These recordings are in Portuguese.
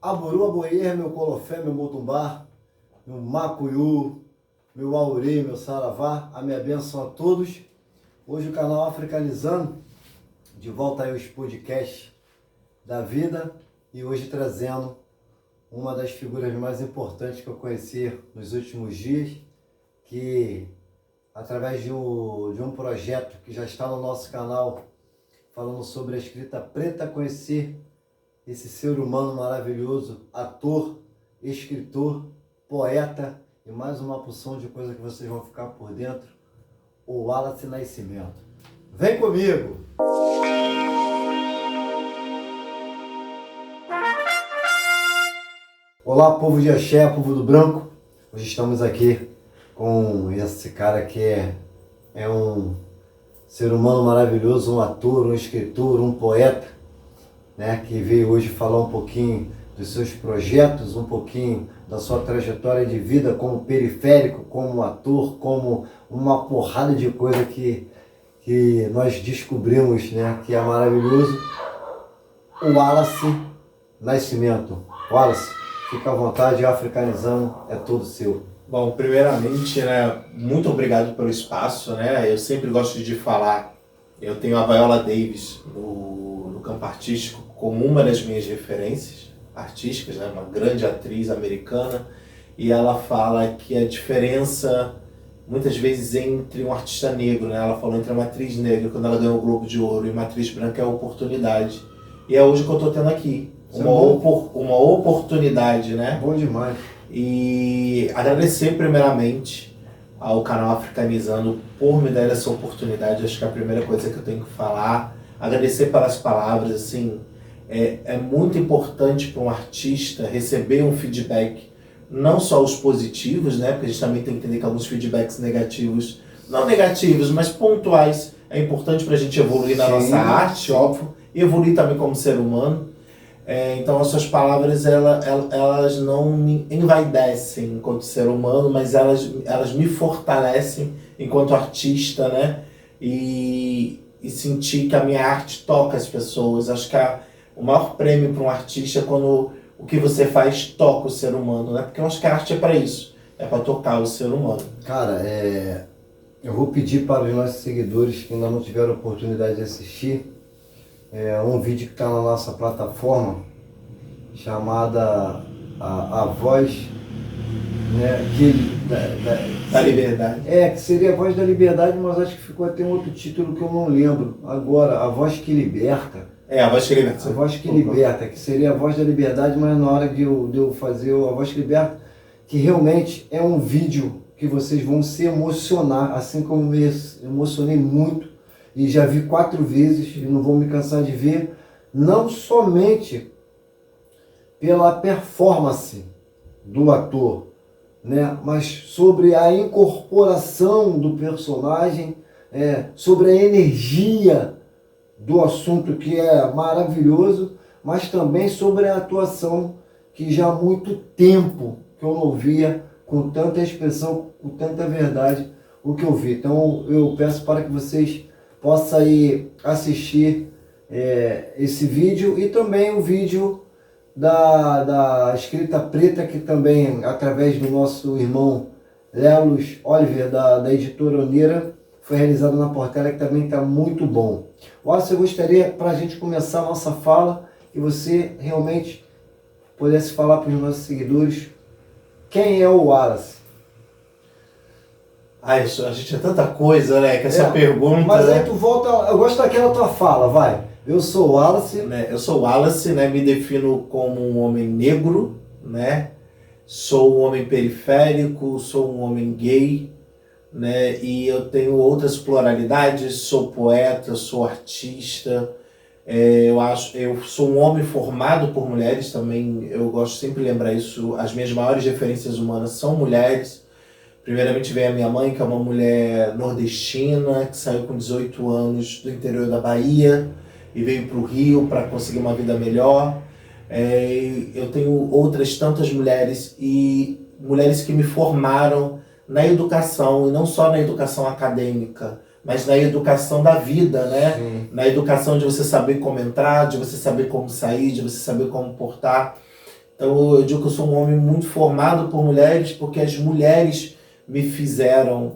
Aburu, Aboiê, meu Colofé, meu Motumbá, meu Macuyu, meu Aurê, meu Saravá, a minha bênção a todos. Hoje o canal Africanizando, de volta aí aos podcasts da vida, e hoje trazendo uma das figuras mais importantes que eu conheci nos últimos dias, que através de um projeto que já está no nosso canal, falando sobre a escrita preta, conheci esse ser humano maravilhoso, ator, escritor, poeta e mais uma porção de coisa que vocês vão ficar por dentro, o Wallace Nascimento. Vem comigo! Olá, povo de Axé, povo do Branco. Hoje estamos aqui com esse cara que é um ser humano maravilhoso, um ator, um escritor, um poeta, né, que veio hoje falar um pouquinho dos seus projetos, um pouquinho da sua trajetória de vida como periférico, como ator, como uma porrada de coisa que nós descobrimos, né, que é maravilhoso. O Wallace Nascimento. Wallace, fica à vontade, Africanizando é todo seu. Bom, primeiramente, né, muito obrigado pelo espaço, né? Eu sempre gosto de falar, eu tenho a Viola Davis no campo artístico como uma das minhas referências artísticas, né? Uma grande atriz americana, e ela fala que a diferença, muitas vezes, entre um artista negro, né? Ela falou entre uma atriz negra, quando ela ganhou o Globo de Ouro, e uma atriz branca é a oportunidade. E é hoje que eu estou tendo aqui, uma oportunidade, né? Bom demais. E agradecer primeiramente ao canal Africanizando por me dar essa oportunidade. Acho que é a primeira coisa que eu tenho que falar. Agradecer pelas palavras, assim, é muito importante para um artista receber um feedback, não só os positivos, né? Porque a gente também tem que entender que alguns feedbacks negativos, não negativos, mas pontuais, é importante para a gente evoluir na nossa arte, óbvio, e evoluir também como ser humano. Então as suas palavras, elas não me envaidecem enquanto ser humano, mas elas me fortalecem enquanto artista, né? E sentir que a minha arte toca as pessoas. Acho que o maior prêmio para um artista é quando o que você faz toca o ser humano, né? Porque eu acho que a arte é para isso, é para tocar o ser humano. Cara, eu vou pedir para os nossos seguidores que ainda não tiveram oportunidade de assistir, um vídeo que está na nossa plataforma, chamada a Voz, né, Da Liberdade. Que seria a Voz da Liberdade, mas acho que ficou até um outro título que eu não lembro agora, A Voz que Liberta. A Voz que Liberta. A Voz que Liberta, que seria a Voz da Liberdade, mas na hora de eu fazer a Voz que Liberta, que realmente é um vídeo que vocês vão se emocionar, assim como me emocionei muito, e já vi 4 vezes, e não vou me cansar de ver, não somente pela performance do ator, né, mas sobre a incorporação do personagem, sobre a energia do assunto, que é maravilhoso, mas também sobre a atuação, que já há muito tempo que eu não via com tanta expressão, com tanta verdade, o que eu vi. Então eu peço para que vocês possa aí assistir esse vídeo, e também o vídeo da escrita preta, que também, através do nosso irmão Lelos Oliver, da editora Oneira, foi realizado na Portela, que também está muito bom. Wallace, eu gostaria, para a gente começar a nossa fala, que você realmente pudesse falar para os nossos seguidores quem é o Wallace. A gente é tanta coisa, né? Que essa pergunta... Mas né? aí tu volta... Eu gosto daquela tua fala, vai. Eu sou o Wallace. Eu sou o Wallace, né? Me defino como um homem negro, né? Sou um homem periférico, sou um homem gay, né? E eu tenho outras pluralidades. Sou poeta, sou artista. Eu sou um homem formado por mulheres também. Eu gosto sempre de lembrar isso. As minhas maiores referências humanas são mulheres. Primeiramente vem a minha mãe, que é uma mulher nordestina, que saiu com 18 anos do interior da Bahia e veio para o Rio para conseguir uma vida melhor. Eu tenho outras tantas mulheres, e mulheres que me formaram na educação, e não só na educação acadêmica, mas na educação da vida, né? Sim. Na educação de você saber como entrar, de você saber como sair, de você saber como portar. Então eu digo que eu sou um homem muito formado por mulheres, porque as mulheres me fizeram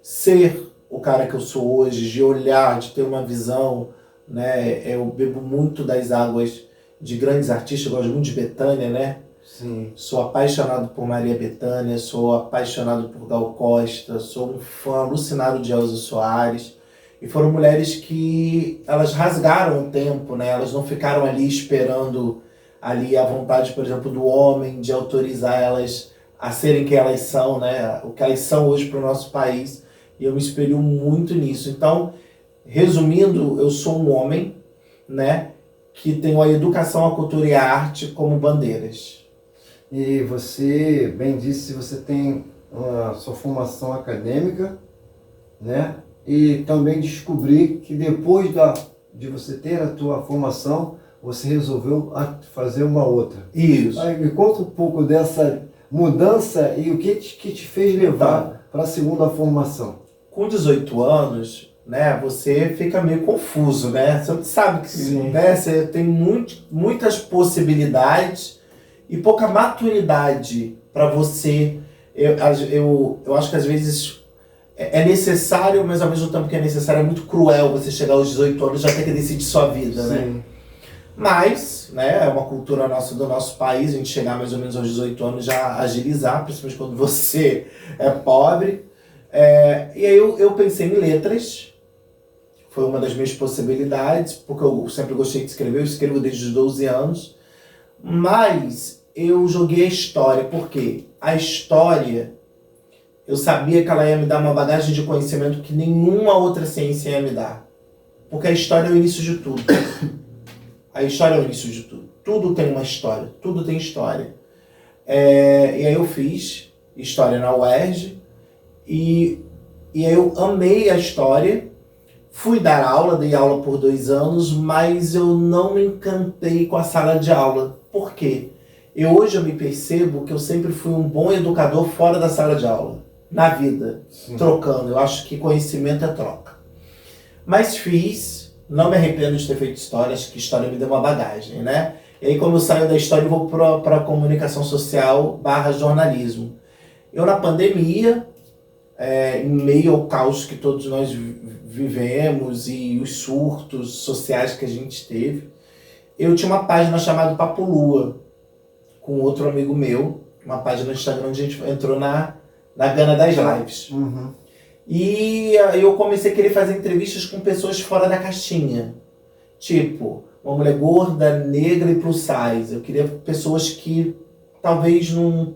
ser o cara que eu sou hoje, de olhar, de ter uma visão, né? Eu bebo muito das águas de grandes artistas, eu gosto muito de Bethânia, né? Sim. Sou apaixonado por Maria Bethânia, sou apaixonado por Gal Costa, sou um fã alucinado de Elza Soares. E foram mulheres que elas rasgaram o tempo, né? Elas não ficaram ali esperando ali a vontade, por exemplo, do homem de autorizar elas a serem quem elas são, né? O que elas são hoje para o nosso país. E eu me espelho muito nisso. Então, resumindo, eu sou um homem, né, que tenho a educação, a cultura e a arte como bandeiras. E você, bem disse, você tem a sua formação acadêmica, né? E também descobri que depois de você ter a tua formação, você resolveu fazer uma outra. Isso. Aí me conta um pouco dessa mudança e o que te fez levar para a segunda formação. Com 18 anos, né, você fica meio confuso, né? Você sabe que né, você tem muitas possibilidades e pouca maturidade para você. Eu acho que às vezes é necessário, mas ao mesmo tempo que é necessário, é muito cruel você chegar aos 18 anos e já ter que decidir sua vida, né? Mas, né, é uma cultura nossa, do nosso país, a gente chegar mais ou menos aos 18 anos já agilizar, principalmente quando você é pobre. E aí eu pensei em letras, foi uma das minhas possibilidades, porque eu sempre gostei de escrever, eu escrevo desde os 12 anos, mas eu joguei a história, porque a história, eu sabia que ela ia me dar uma bagagem de conhecimento que nenhuma outra ciência ia me dar, porque a história é o início de tudo. A história é o início de tudo. Tudo tem uma história, tudo tem história. E aí eu fiz história na UERJ, e aí eu amei a história, fui dar aula, dei aula por 2 anos, mas eu não me encantei com a sala de aula. Por quê? Hoje eu me percebo que eu sempre fui um bom educador fora da sala de aula, na vida, trocando. Eu acho que conhecimento é troca. Mas fiz, não me arrependo de ter feito história, acho que história me deu uma bagagem, né? E aí como eu saio da história, eu vou para a comunicação social / jornalismo. Eu na pandemia, em meio ao caos que todos nós vivemos e os surtos sociais que a gente teve, eu tinha uma página chamada Papo Lua, com outro amigo meu, uma página no Instagram onde a gente entrou na Gana das Lives. Uhum. E eu comecei a querer fazer entrevistas com pessoas fora da caixinha, tipo, uma mulher gorda, negra e plus size. Eu queria pessoas que talvez num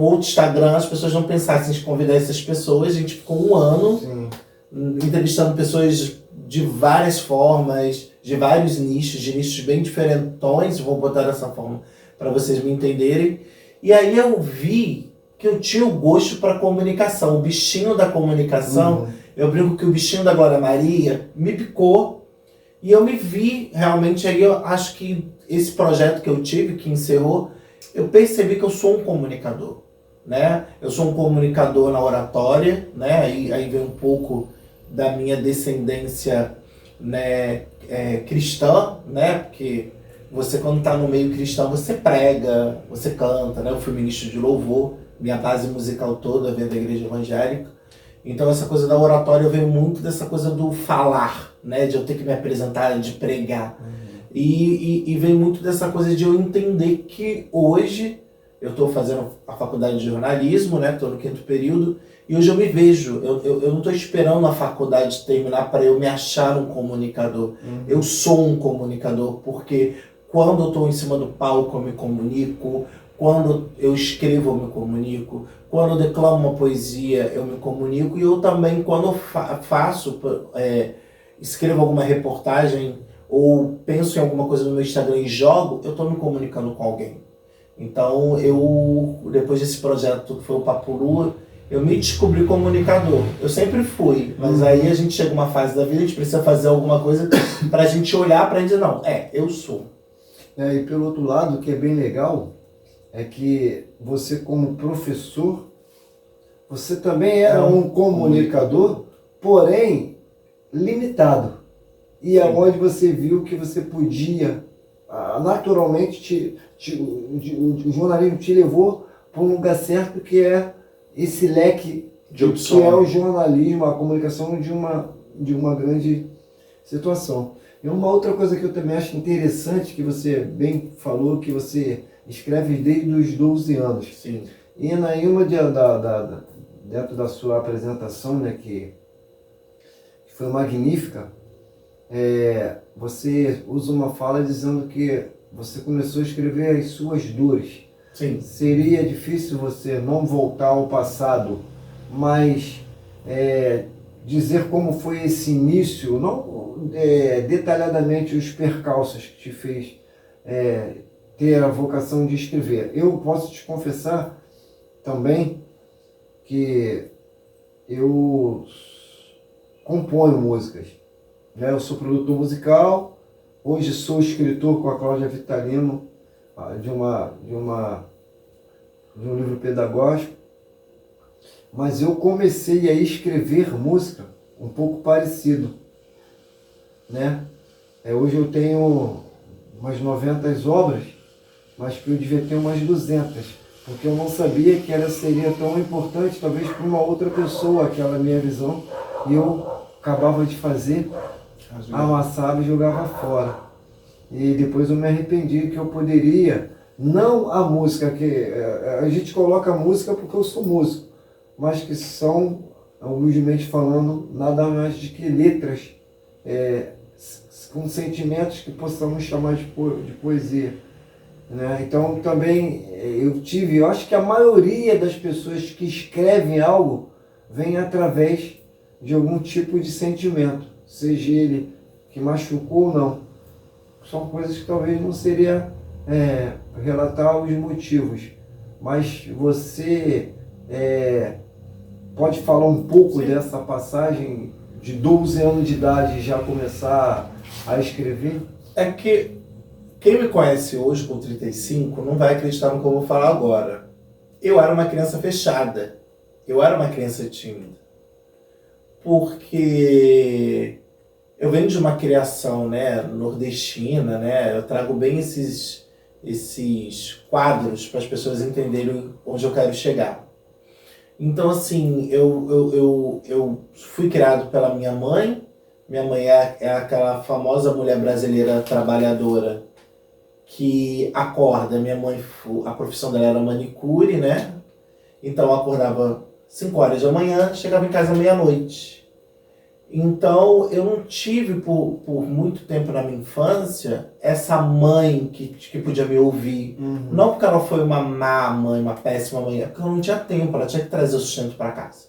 outro Instagram as pessoas não pensassem em convidar essas pessoas. A gente ficou 1 ano entrevistando pessoas de várias formas, de vários nichos, de nichos bem diferentões, vou botar dessa forma para vocês me entenderem. E aí eu vi que eu tinha o gosto para comunicação, o bichinho da comunicação. Eu brinco que o bichinho da Glória Maria me picou e eu me vi realmente. Aí eu acho que esse projeto que eu tive, que encerrou, eu percebi que eu sou um comunicador, né? Eu sou um comunicador na oratória, né? Aí vem um pouco da minha descendência, né, cristã, né? Porque você, quando está no meio cristão, você prega, você canta, né? Eu fui ministro de louvor, minha base musical toda veio da igreja evangélica. Então essa coisa da oratória veio muito dessa coisa do falar, né? De eu ter que me apresentar, de pregar. E vem muito dessa coisa de eu entender que hoje eu estou fazendo a faculdade de jornalismo, né? Estou no 5º período, e hoje eu me vejo, eu não estou esperando a faculdade terminar para eu me achar um comunicador. Eu sou um comunicador, porque quando eu estou em cima do palco eu me comunico, quando eu escrevo eu me comunico, quando eu declamo uma poesia eu me comunico, e eu também, quando eu escrevo alguma reportagem ou penso em alguma coisa no meu Instagram e jogo, eu estou me comunicando com alguém. Então depois desse projeto que foi o Papo Lua, eu me descobri comunicador. Eu sempre fui, mas aí a gente chega uma fase da vida, a gente precisa fazer alguma coisa para a gente olhar para dizer, não, eu sou. E pelo outro lado, o que é bem legal, é que você como professor, você também era um comunicador, porém limitado. E aonde você viu que você podia naturalmente o jornalismo te levou para um lugar certo, que é esse leque de opções, que é o jornalismo, a comunicação de uma grande situação. E uma outra coisa que eu também acho interessante, que você bem falou, que você escreve desde os 12 anos. Sim. E dentro da sua apresentação, né, que foi magnífica, você usa uma fala dizendo que você começou a escrever as suas dores. Sim. Seria difícil você não voltar ao passado, mas dizer como foi esse início, não detalhadamente os percalços que te fez ter a vocação de escrever. Eu posso te confessar também que eu componho músicas, né? Eu sou produtor musical, hoje sou escritor com a Cláudia Vitalino de um livro pedagógico, mas eu comecei a escrever música um pouco parecido, né? Hoje eu tenho umas 90 obras, mas que eu devia ter umas 200, porque eu não sabia que ela seria tão importante, talvez para uma outra pessoa, aquela minha visão, e eu acabava de fazer, amassava e jogava fora. E depois eu me arrependi que eu poderia, não a música, que a gente coloca a música porque eu sou músico, mas que são, humildemente falando, nada mais de que letras com sentimentos que possamos chamar de poesia, né? Então também eu acho que a maioria das pessoas que escrevem algo vem através de algum tipo de sentimento, seja ele que machucou ou não. São coisas que talvez não seria relatar os motivos, mas você pode falar um pouco Sim. dessa passagem de 12 anos de idade já começar a escrever? É que quem me conhece hoje com 35 não vai acreditar no que eu vou falar agora. Eu era uma criança fechada. Eu era uma criança tímida. Porque eu venho de uma criação, né, nordestina, né? Eu trago bem esses quadros para as pessoas entenderem onde eu quero chegar. Então, assim, eu fui criado pela minha mãe. Minha mãe é aquela famosa mulher brasileira trabalhadora que acorda. Minha mãe, a profissão dela era manicure, né? Então eu acordava 5 horas da manhã, chegava em casa meia-noite. Então eu não tive por muito tempo na minha infância essa mãe que podia me ouvir. Uhum. Não porque ela foi uma má mãe, uma péssima mãe, é porque ela não tinha tempo, ela tinha que trazer o sustento para casa.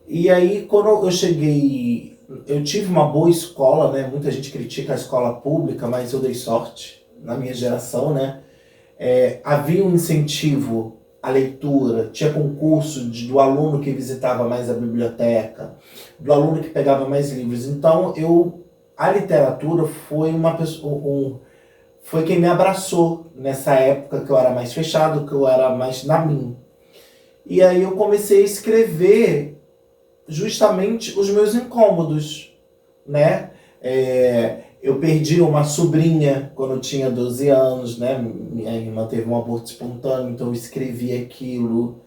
E aí quando eu cheguei, eu tive uma boa escola, né? Muita gente critica a escola pública, mas eu dei sorte na minha geração, né? Havia um incentivo à leitura, tinha concurso do aluno que visitava mais a biblioteca, do aluno que pegava mais livros. Então a literatura foi foi quem me abraçou nessa época que eu era mais fechado, que eu era mais na minha. E aí eu comecei a escrever justamente os meus incômodos, né? Eu perdi uma sobrinha quando eu tinha 12 anos, né? Minha irmã teve um aborto espontâneo, então eu escrevi aquilo.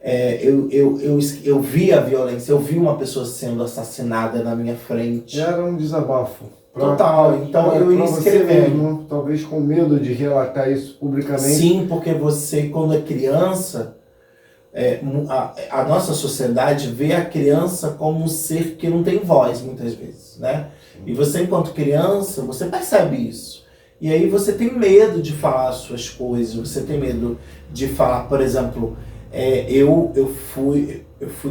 Eu vi a violência, eu vi uma pessoa sendo assassinada na minha frente. Era um desabafo. Total, então eu ia escrevendo. Talvez com medo de relatar isso publicamente. Sim, porque você, quando é criança, a nossa sociedade vê a criança como um ser que não tem voz, muitas vezes, né? E você, enquanto criança, você percebe isso. E aí você tem medo de falar as suas coisas, você tem medo de falar, por exemplo, eu fui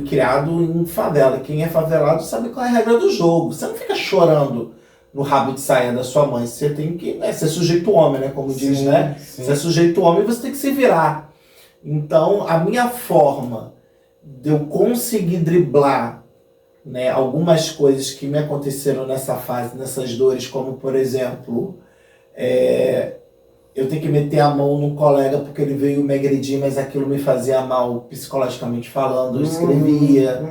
criado em favela. Quem é favelado sabe qual é a regra do jogo. Você não fica chorando no rabo de saia da sua mãe. Você tem que ser sujeito homem, né? Como diz, né? Sim. Você é sujeito homem, você tem que se virar. Então, a minha forma de eu conseguir driblar, né, algumas coisas que me aconteceram nessa fase, nessas dores, como, por exemplo, eu tenho que meter a mão num colega porque ele veio me agredir, mas aquilo me fazia mal psicologicamente falando, eu escrevia.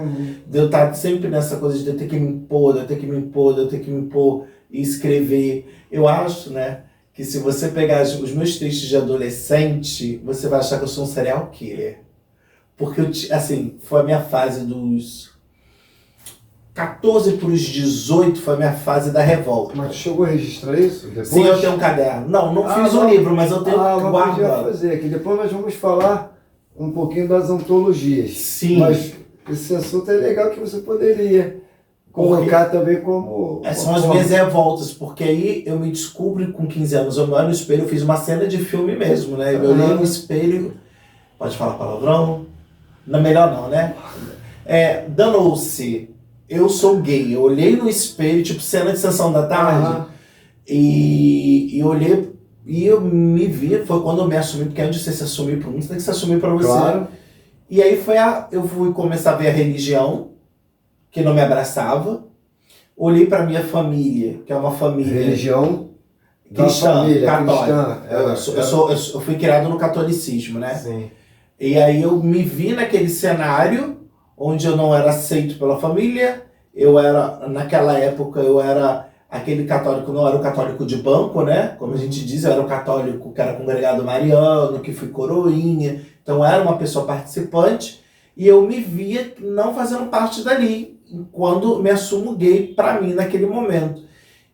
De eu estar sempre nessa coisa de eu ter que me impor, de eu ter que me impor, de eu ter que me impor e escrever. Eu acho, né, que se você pegar os meus textos de adolescente, você vai achar que eu sou um serial killer. Porque, assim, foi a minha fase dos 14 para os 18, foi a minha fase da revolta. Mas tu chegou a registrar isso depois? Sim, eu tenho um caderno. Não fiz um livro, mas eu tenho mas podia fazer aqui. Depois nós vamos falar um pouquinho das antologias. Sim. Mas esse assunto é legal que você poderia colocar também como... São as minhas revoltas, porque aí eu me descubro com 15 anos, eu me olho no espelho, eu fiz uma cena de filme mesmo, né? Eu olhei no espelho, pode falar palavrão? Não, melhor não, né? Danou-se, eu sou gay, eu olhei no espelho, tipo cena de sessão da tarde, e olhei, e eu me vi, foi quando eu me assumi, porque antes de você se assumir para o mundo, você tem que se assumir para você. Claro. E aí eu fui começar a ver a religião, que não me abraçava. Olhei para minha família, que é uma família... Religião cristã, família, católica. Cristã. Eu fui criado no catolicismo, né? Sim. E aí eu me vi naquele cenário onde eu não era aceito pela família. Naquela época, eu era aquele católico, não era o católico de banco, né? Como a gente diz, eu era o católico que era congregado mariano, que fui coroinha. Então, eu era uma pessoa participante e eu me via não fazendo parte dali, quando me assumo gay para mim naquele momento.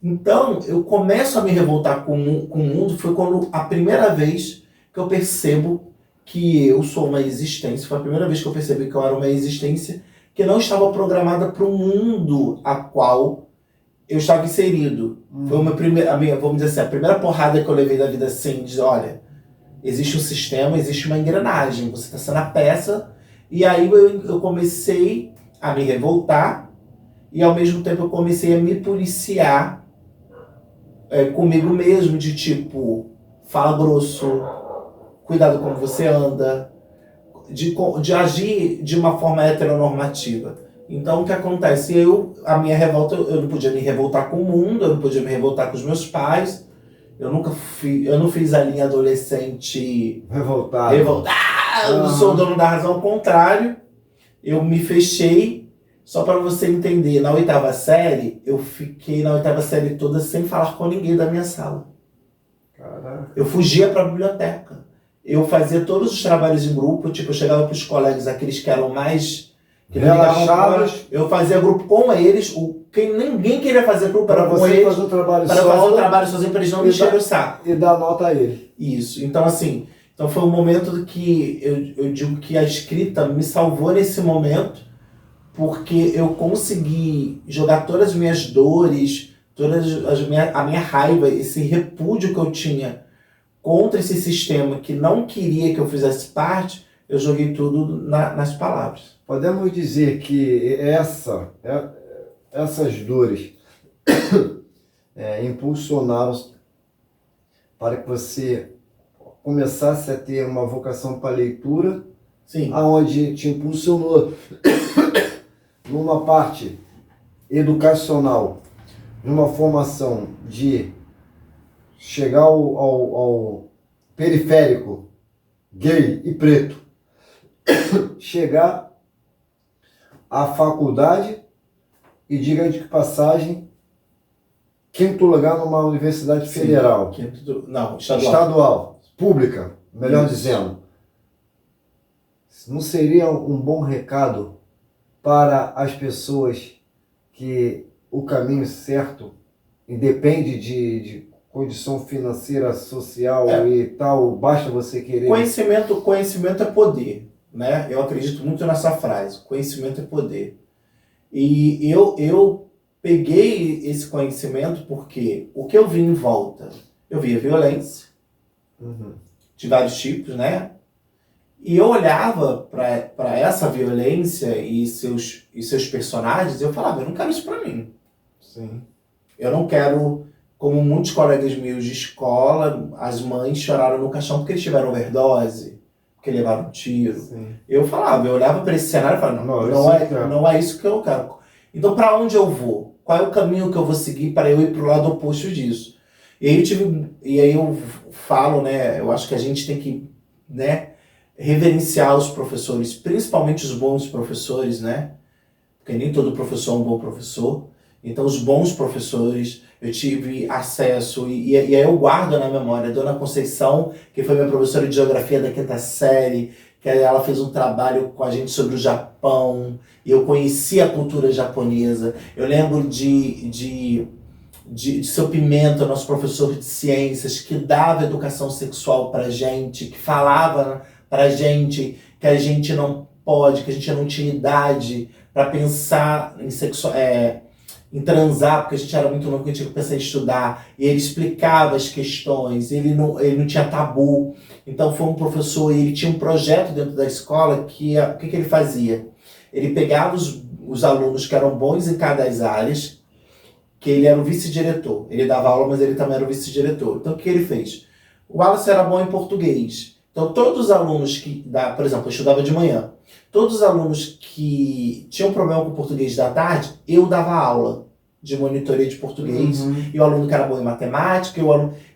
Então, eu começo a me revoltar com o mundo, foi quando a primeira vez que eu percebo que eu sou uma existência, foi a primeira vez que eu percebi que eu era uma existência que não estava programada para o mundo a qual eu estava inserido. Foi vamos dizer assim, a primeira porrada que eu levei da vida assim, de olha, existe um sistema, existe uma engrenagem, você está sendo a peça, e aí eu comecei a me revoltar, e ao mesmo tempo eu comecei a me policiar comigo mesmo, de tipo, fala grosso, cuidado como você anda, de agir de uma forma heteronormativa. Então o que acontece? A minha revolta, eu não podia me revoltar com o mundo, eu não podia me revoltar com os meus pais, eu não fiz a linha adolescente revoltado. Eu não sou dono da razão, ao contrário, eu me fechei. Só para você entender, na 8ª série, eu fiquei na 8ª série toda sem falar com ninguém da minha sala. Caraca. Eu fugia para a biblioteca. Eu fazia todos os trabalhos em grupo, tipo, eu chegava para os colegas, aqueles que eram mais... que relaxados. Eu fazia grupo com eles, ninguém queria fazer grupo para com você eles. Fazer o trabalho para fazer o trabalho sozinho, para eles não me encherem o saco. E dar nota a ele. Isso. Então, assim, foi um momento que eu digo que a escrita me salvou nesse momento, porque eu consegui jogar todas as minhas dores, a minha raiva, esse repúdio que eu tinha contra esse sistema que não queria que eu fizesse parte, eu joguei tudo nas palavras. Podemos dizer que essas dores impulsionaram para que você começasse a ter uma vocação para leitura, sim, aonde te impulsionou numa parte educacional, numa formação de chegar ao periférico gay e preto, chegar à faculdade e, diga de passagem, 5º lugar numa universidade federal. Estadual, pública, melhor dizendo. Não seria um bom recado para as pessoas que o caminho certo independe de condição financeira, social e tal, basta você querer... Conhecimento é poder, né? Eu acredito muito nessa frase, conhecimento é poder. E eu peguei esse conhecimento porque o que eu vi em volta, eu via violência, de vários tipos, né? E eu olhava para essa violência e seus personagens e eu falava, eu não quero isso para mim. Sim. Eu não quero, como muitos colegas meus de escola, as mães choraram no caixão porque eles tiveram overdose, porque levaram um tiro. Sim. Eu olhava para esse cenário e falava, não é isso que eu quero. Então, para onde eu vou? Qual é o caminho que eu vou seguir para eu ir para o lado oposto disso? E aí eu falo, né, eu acho que a gente tem que, né, reverenciar os professores, principalmente os bons professores, né? Porque nem todo professor é um bom professor. Então, os bons professores, eu tive acesso, e aí eu guardo na memória, a Dona Conceição, que foi minha professora de geografia da quinta série, que ela fez um trabalho com a gente sobre o Japão, e eu conheci a cultura japonesa. Eu lembro de seu Pimenta, nosso professor de ciências, que dava educação sexual pra gente, que falava pra gente que a gente não pode, que a gente não tinha idade para pensar em transar, porque a gente era muito novo, que a gente tinha que pensar em estudar, e ele explicava as questões, ele não tinha tabu. Então foi um professor, e ele tinha um projeto dentro da escola que, o que ele fazia? Ele pegava os alunos que eram bons em cada das áreas, que ele era o vice-diretor. Ele dava aula, mas ele também era o vice-diretor. Então o que ele fez? O Wallace era bom em português. Então todos os alunos por exemplo, eu estudava de manhã, todos os alunos que tinham problema com o português da tarde, eu dava aula de monitoria de português, e o aluno que era bom em matemática,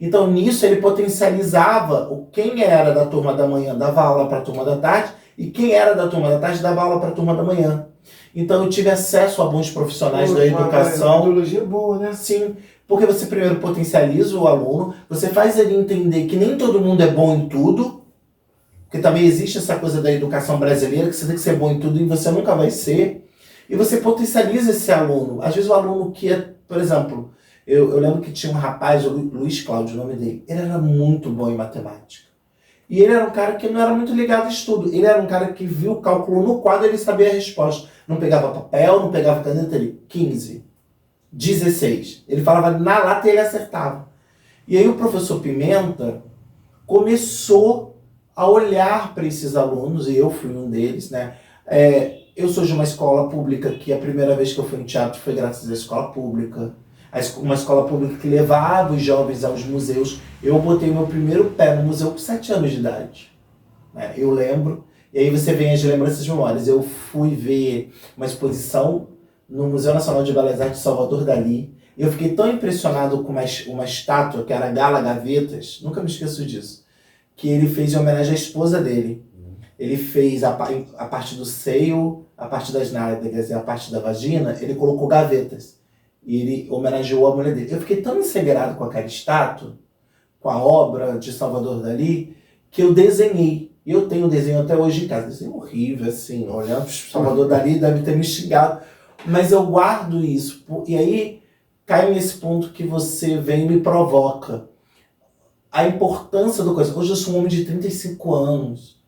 então nisso ele potencializava quem era da turma da manhã dava aula para a turma da tarde, e quem era da turma da tarde dava aula para a turma da manhã. Então eu tive acesso a bons profissionais da educação. Uma metodologia boa, né? Sim, porque você primeiro potencializa o aluno, você faz ele entender que nem todo mundo é bom em tudo, porque também existe essa coisa da educação brasileira, que você tem que ser bom em tudo e você nunca vai ser. E você potencializa esse aluno. Às vezes o aluno que é, por exemplo, eu lembro que tinha um rapaz, o Luiz Cláudio, o nome dele, ele era muito bom em matemática. E ele era um cara que não era muito ligado a estudo. Ele era um cara que viu o cálculo no quadro e ele sabia a resposta. Não pegava papel, não pegava caneta, ele 15, 16. Ele falava na lata e ele acertava. E aí o professor Pimenta começou a olhar para esses alunos, e eu fui um deles, né? Eu sou de uma escola pública, que a primeira vez que eu fui no teatro foi graças à escola pública. Uma escola pública que levava os jovens aos museus. Eu botei meu primeiro pé no museu com 7 anos de idade. Eu lembro. E aí você vem as lembranças de memórias. Eu fui ver uma exposição no Museu Nacional de Belas Artes de Salvador Dalí. E eu fiquei tão impressionado com uma estátua, que era Gala Gavetas, nunca me esqueço disso, que ele fez em homenagem à esposa dele. Ele fez a parte do seio, a parte das nádegas e a parte da vagina, ele colocou gavetas. E ele homenageou a mulher dele. Eu fiquei tão encegueirado com aquela estátua, com a obra de Salvador Dalí, que eu desenhei. E eu tenho um desenho até hoje em casa. Desenho horrível, assim, olhando Salvador Dalí, deve ter me instigado. Mas eu guardo isso. E aí cai nesse ponto que você vem e me provoca. A importância do coisa. Hoje eu sou um homem de 35 anos.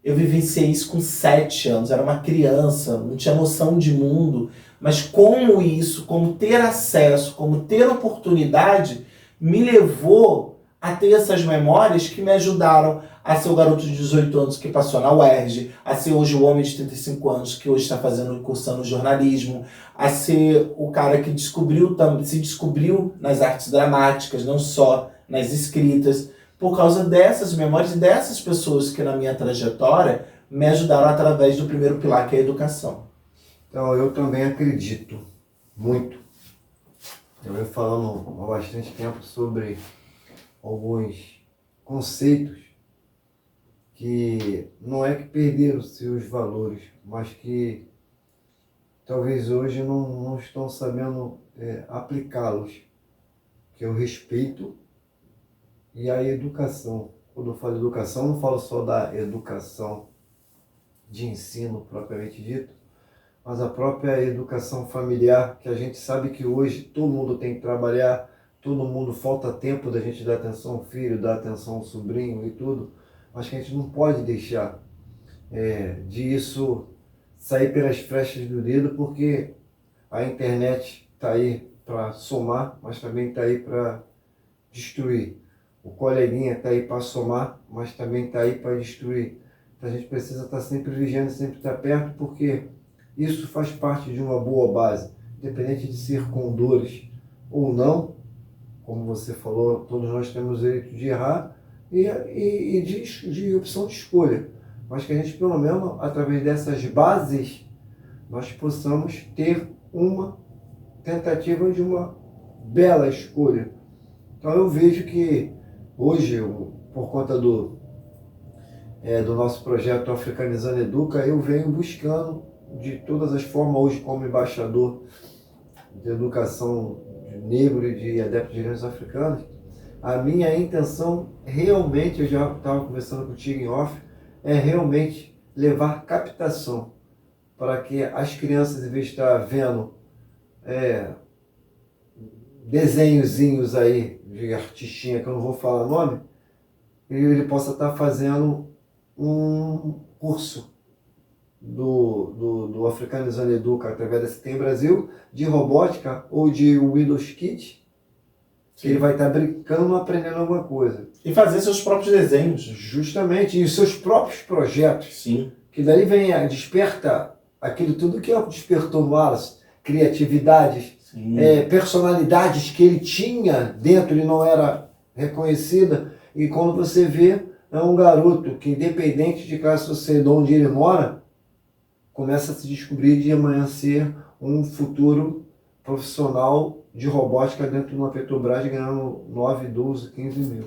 Eu vivenciei isso com 7 anos. Era uma criança, não tinha noção de mundo. Mas como ter acesso, como ter oportunidade, me levou a ter essas memórias que me ajudaram a ser o garoto de 18 anos que passou na UERJ, a ser hoje o homem de 35 anos que hoje está cursando jornalismo, a ser o cara que se descobriu nas artes dramáticas, não só nas escritas, por causa dessas memórias e dessas pessoas que na minha trajetória me ajudaram através do primeiro pilar, que é a educação. Então, eu também acredito muito. Eu venho falando há bastante tempo sobre alguns conceitos que não é que perderam seus valores, mas que talvez hoje não estão sabendo aplicá-los, que é o respeito e a educação. Quando eu falo educação, não falo só da educação de ensino propriamente dito, mas a própria educação familiar, que a gente sabe que hoje todo mundo tem que trabalhar, todo mundo falta tempo da gente dar atenção ao filho, dar atenção ao sobrinho e tudo, mas que a gente não pode deixar de isso sair pelas frechas do dedo, porque a internet está aí para somar, mas também está aí para destruir. O coleguinha está aí para somar, mas também está aí para destruir. Então a gente precisa estar sempre vigiando, sempre estar perto, porque isso faz parte de uma boa base, independente de ser com dores ou não. Como você falou, todos nós temos o direito de errar e de opção de escolha. Mas que a gente, pelo menos, através dessas bases, nós possamos ter uma tentativa de uma bela escolha. Então eu vejo que hoje, por conta do nosso projeto Africanizando Educa, eu venho buscando de todas as formas, hoje como embaixador de educação negro e de adeptos de direitos africanos, a minha intenção realmente, eu já estava conversando contigo em off, é realmente levar captação para que as crianças, em vez de estar vendo desenhozinhos aí de artistinha, que eu não vou falar nome, ele possa estar fazendo um curso do Africanizando Educa, através desse Tem Brasil, de robótica ou de Windows Kit, que ele vai estar brincando, aprendendo alguma coisa. E fazer seus próprios desenhos. Justamente, e os seus próprios projetos. Sim. Que daí desperta aquilo tudo que despertou no Wallace, criatividades, personalidades que ele tinha dentro e não era reconhecida. E quando você vê, é um garoto que, independente de classe social onde ele mora, começa a se descobrir de amanhã ser um futuro profissional de robótica dentro de uma Petrobras ganhando 9, 12, 15 mil.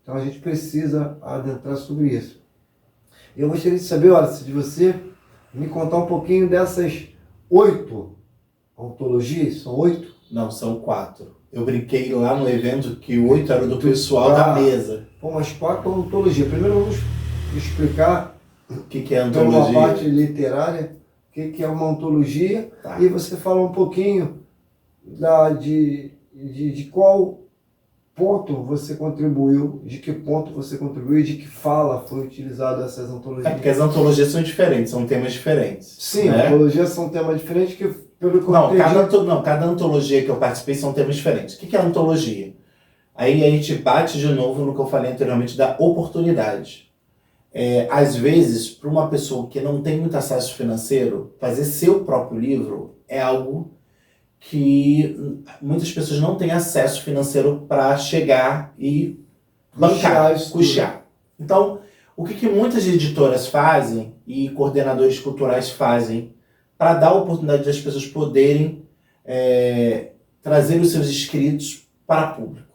Então a gente precisa adentrar sobre isso. Eu gostaria de saber, Wallace, de você me contar um pouquinho dessas 8 ontologias. São 8? Não, são 4. Eu brinquei lá no evento que 8 era do pessoal da mesa. Bom, mas 4 ontologias. Primeiro vamos explicar o que é antologia. Uma parte literária, o que é uma ontologia. Tá. E você fala um pouquinho de qual ponto você contribuiu, de que ponto você contribuiu e de que fala foi utilizado essas antologias. É porque as antologias são diferentes, são temas diferentes. Sim, né? Antologias são temas diferentes que, pelo que cada antologia que eu participei são temas diferentes. O que é antologia? Aí a gente bate de novo no que eu falei anteriormente da oportunidade. Às vezes, para uma pessoa que não tem muito acesso financeiro, fazer seu próprio livro é algo que muitas pessoas não têm acesso financeiro para chegar e bancar, custear. Então, o que muitas editoras fazem e coordenadores culturais fazem para dar a oportunidade das pessoas poderem trazer os seus escritos para público?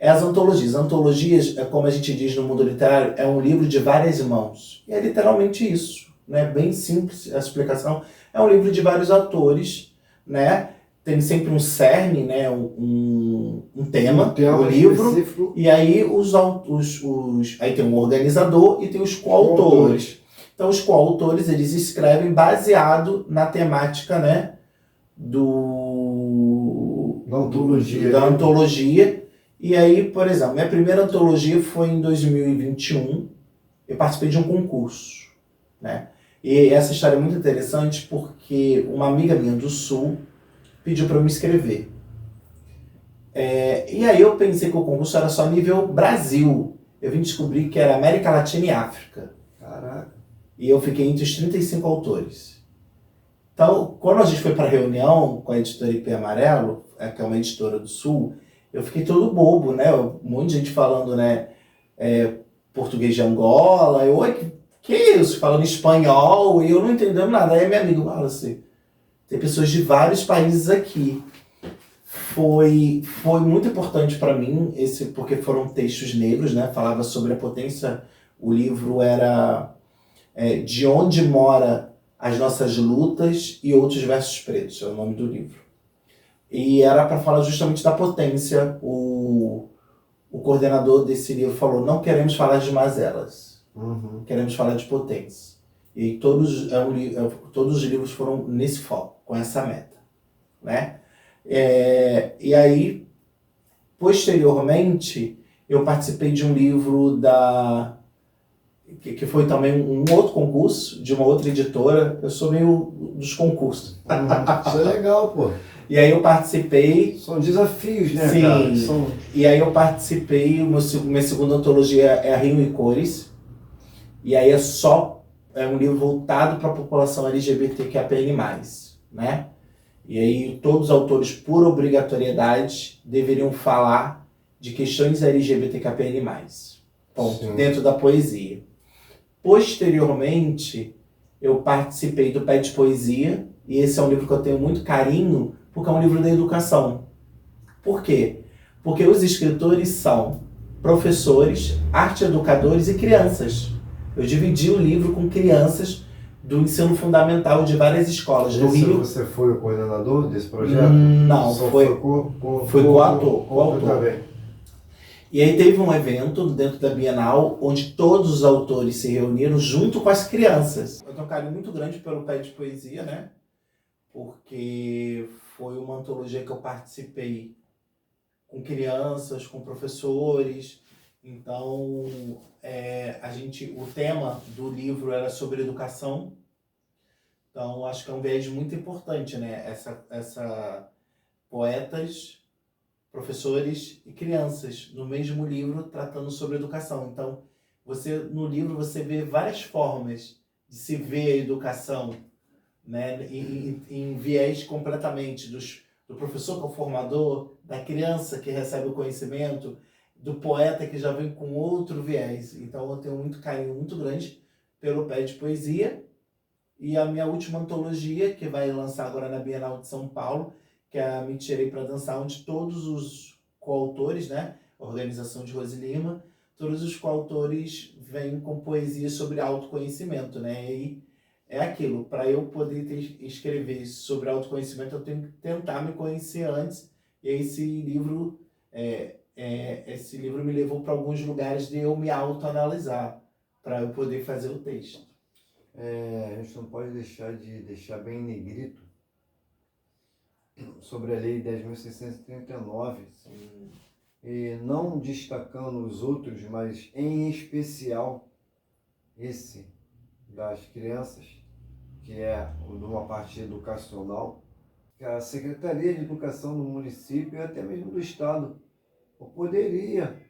As antologias. Antologias, como a gente diz no mundo literário, é um livro de várias mãos. E é literalmente isso. Né? Bem simples a explicação. É um livro de vários autores, né? Tem sempre um cerne, né? um tema, o livro, específico. E aí aí tem um organizador e tem os coautores. Então os coautores, eles escrevem baseado na temática, né? Da antologia. E aí, por exemplo, minha primeira antologia foi em 2021, eu participei de um concurso, né? E essa história é muito interessante porque uma amiga minha do Sul pediu para eu me inscrever. E aí eu pensei que o concurso era só nível Brasil. Eu vim descobrir que era América Latina e África. Caraca. E eu fiquei entre os 35 autores. Então, quando a gente foi para a reunião com a editora IP Amarelo, que é uma editora do Sul, eu fiquei todo bobo, né? Um monte de gente falando, né? Português de Angola. Oi, que isso? Falando espanhol. E eu não entendendo nada. Aí minha amiga fala assim, tem pessoas de vários países aqui. Foi muito importante para mim, porque foram textos negros, né? Falava sobre a potência. O livro era De Onde Mora as Nossas Lutas e Outros Versos Pretos, é o nome do livro. E era para falar justamente da potência. O coordenador desse livro falou, não queremos falar de mazelas, queremos falar de potência. E todos os livros foram nesse foco, com essa meta. Né? E aí, posteriormente, eu participei de um livro que foi também um outro concurso, de uma outra editora. Eu sou meio dos concursos. Isso é legal, pô. E aí eu participei... São desafios, né, sim, cara? E aí eu participei, minha segunda antologia é Rio e Cores. E aí é um livro voltado para a população LGBTQIAPN+, né? E aí todos os autores, por obrigatoriedade, deveriam falar de questões LGBTQIAPN+. Ponto. Dentro da poesia. Posteriormente, eu participei do Pé de Poesia, e esse é um livro que eu tenho muito carinho, porque é um livro da educação. Por quê? Porque os escritores são professores, arte-educadores e crianças. Eu dividi o livro com crianças, do ensino fundamental de várias escolas do Rio. Você foi o coordenador desse projeto? Não, Só foi coautor. Também. E aí teve um evento dentro da Bienal onde todos os autores se reuniram junto com as crianças. Eu tenho um carinho muito grande pelo Pé de Poesia, né? Porque foi uma antologia que eu participei com crianças, com professores. Então, o tema do livro era sobre educação. Então, acho que é um viés muito importante, né? Essa poetas, professores e crianças no mesmo livro tratando sobre educação. Então, no livro você vê várias formas de se ver a educação, né? Em viés completamente do professor que é o formador, da criança que recebe o conhecimento, do poeta que já vem com outro viés. Então eu tenho muito carinho muito grande pelo Pé de Poesia. E a minha última antologia, que vai lançar agora na Bienal de São Paulo, que é a Me Tirei para Dançar, onde todos os coautores, né, a organização de Rose Lima, todos os coautores vêm com poesia sobre autoconhecimento, né? E aí é aquilo, para eu poder escrever sobre autoconhecimento, eu tenho que tentar me conhecer antes. E aí esse livro me levou para alguns lugares de eu me autoanalisar, para eu poder fazer o texto. A gente não pode deixar de deixar bem em negrito sobre a Lei 10.639, e não destacando os outros, mas em especial esse das crianças, que é de uma parte educacional, que a Secretaria de Educação do município e até mesmo do Estado poderia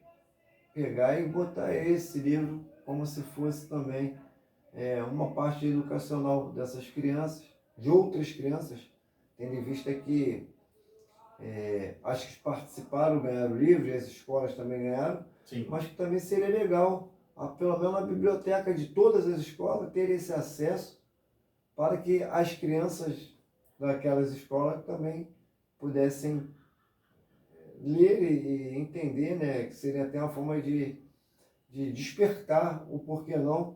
pegar e botar esse livro como se fosse também uma parte educacional dessas crianças, de outras crianças, tendo em vista que acho que participaram, ganharam o livro, e as escolas também ganharam. Sim. Mas que também seria legal, pelo menos a biblioteca de todas as escolas, ter esse acesso para que as crianças daquelas escolas também pudessem ler e entender, né, que seria até uma forma de despertar o porquê não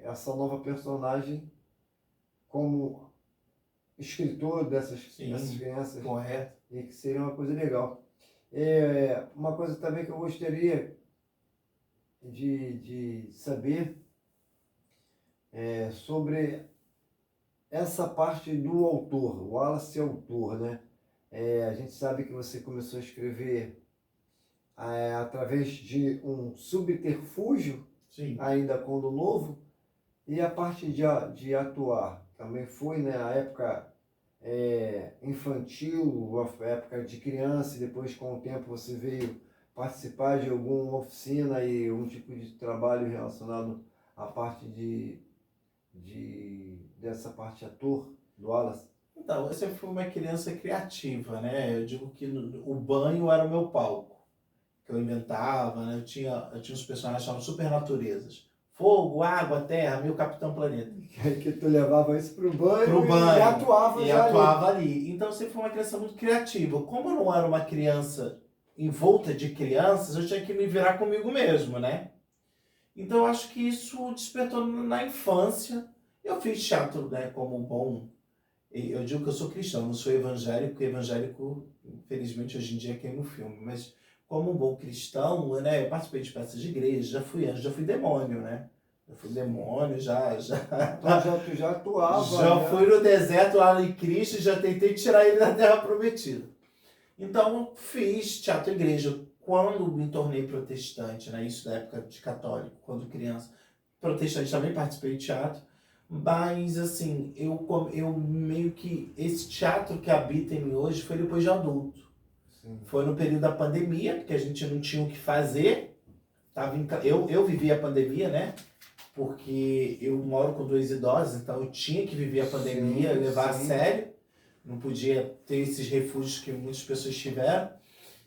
essa nova personagem como escritor dessas crianças. Correto. E que seria uma coisa legal. Uma coisa também que eu gostaria de saber sobre essa parte do autor, o Wallace autor, né? A gente sabe que você começou a escrever através de um subterfúgio, Sim. ainda quando novo, e a parte de atuar também foi, né, a época infantil, a época de criança, e depois com o tempo você veio participar de alguma oficina e um tipo de trabalho relacionado à parte dessa parte ator do Wallace? Então, eu sempre fui uma criança criativa, né? Eu digo que o banho era o meu palco, que eu inventava, né? Eu tinha uns personagens chamados supernaturezas. Fogo, água, terra, meu Capitão Planeta. Que tu levava isso pro banho, e atuava ali. Então eu sempre fui uma criança muito criativa. Como eu não era uma criança envolta de crianças, eu tinha que me virar comigo mesmo, né? Então eu acho que isso despertou na infância. Eu fiz teatro, né, como um bom... Eu digo que eu sou cristão, não sou evangélico, porque evangélico, infelizmente, hoje em dia queima o filme. Mas como um bom cristão, né, eu participei de peças de igreja, já fui anjo, já fui demônio, né? Eu fui demônio, já... Então tu já atuava. Já fui no deserto lá em Cristo e já tentei tirar ele da terra prometida. Então, fiz teatro igreja. Quando me tornei protestante, né? Isso da época de católico, quando criança. Protestante também participei de teatro. Mas, assim, eu meio que... Esse teatro que habita em mim hoje foi depois de adulto. Sim. Foi no período da pandemia, porque a gente não tinha o que fazer. Eu vivi a pandemia, né? Porque eu moro com 2 idosos, então eu tinha que viver a pandemia, levar a sério. Não podia ter esses refúgios que muitas pessoas tiveram.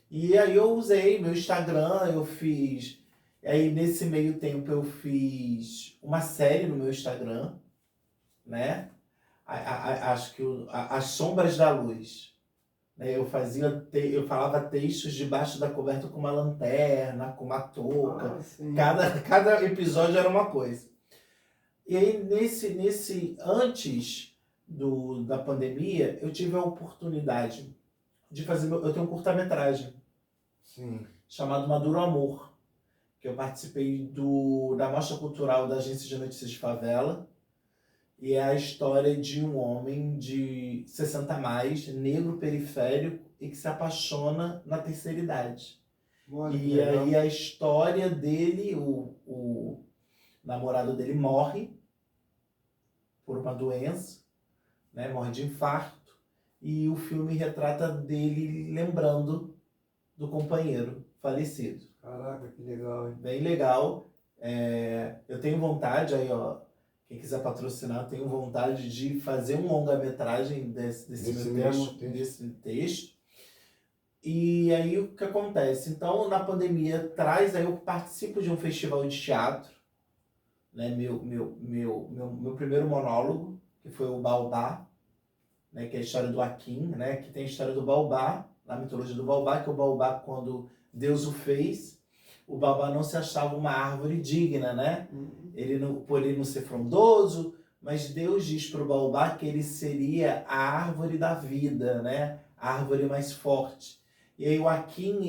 E aí eu usei meu Instagram, eu fiz... Aí nesse meio tempo eu fiz uma série no meu Instagram, né? Acho que As Sombras da Luz. Eu falava textos debaixo da coberta com uma lanterna, com uma touca. Cada episódio era uma coisa. E aí, antes da pandemia, eu tive a oportunidade de fazer, eu tenho um curta-metragem Sim. chamado Maduro Amor, que eu participei da Mostra Cultural da Agência de Notícias de Favela, e é a história de um homem de 60 a mais, negro periférico, e que se apaixona na terceira idade. Olha, que E legal. aí a história dele, o namorado dele morre por uma doença, né? Morre de infarto, e o filme retrata dele lembrando do companheiro falecido. Caraca, que legal, hein? Bem legal. Eu tenho vontade, aí ó, quem quiser patrocinar, eu tenho vontade de fazer um longa-metragem desse desse texto. E aí o que acontece? Então, na pandemia, aí eu participo de um festival de teatro, né? Meu primeiro monólogo, que foi o Baobá, né? Que é a história do Akin, né? Que tem a história do Baobá, na mitologia do Baobá, que o Baobá, quando Deus o fez, o Baobá não se achava uma árvore digna, né? Por ele não ser frondoso, mas Deus diz para o Baobá que ele seria a árvore da vida, né? A árvore mais forte. E aí o Akin,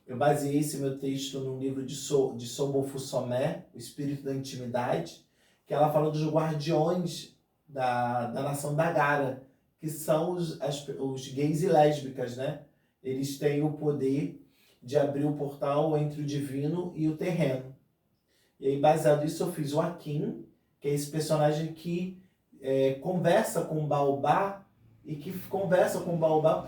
eu baseei esse meu texto num livro de Sobofu Somé, O Espírito da Intimidade, que ela fala dos guardiões da nação da Gara, que são os gays e lésbicas, né? Eles têm o poder de abrir o portal entre o divino e o terreno. E aí, baseado nisso, eu fiz o Akin, que é esse personagem que conversa com o Baobá, e que conversa com o Baobá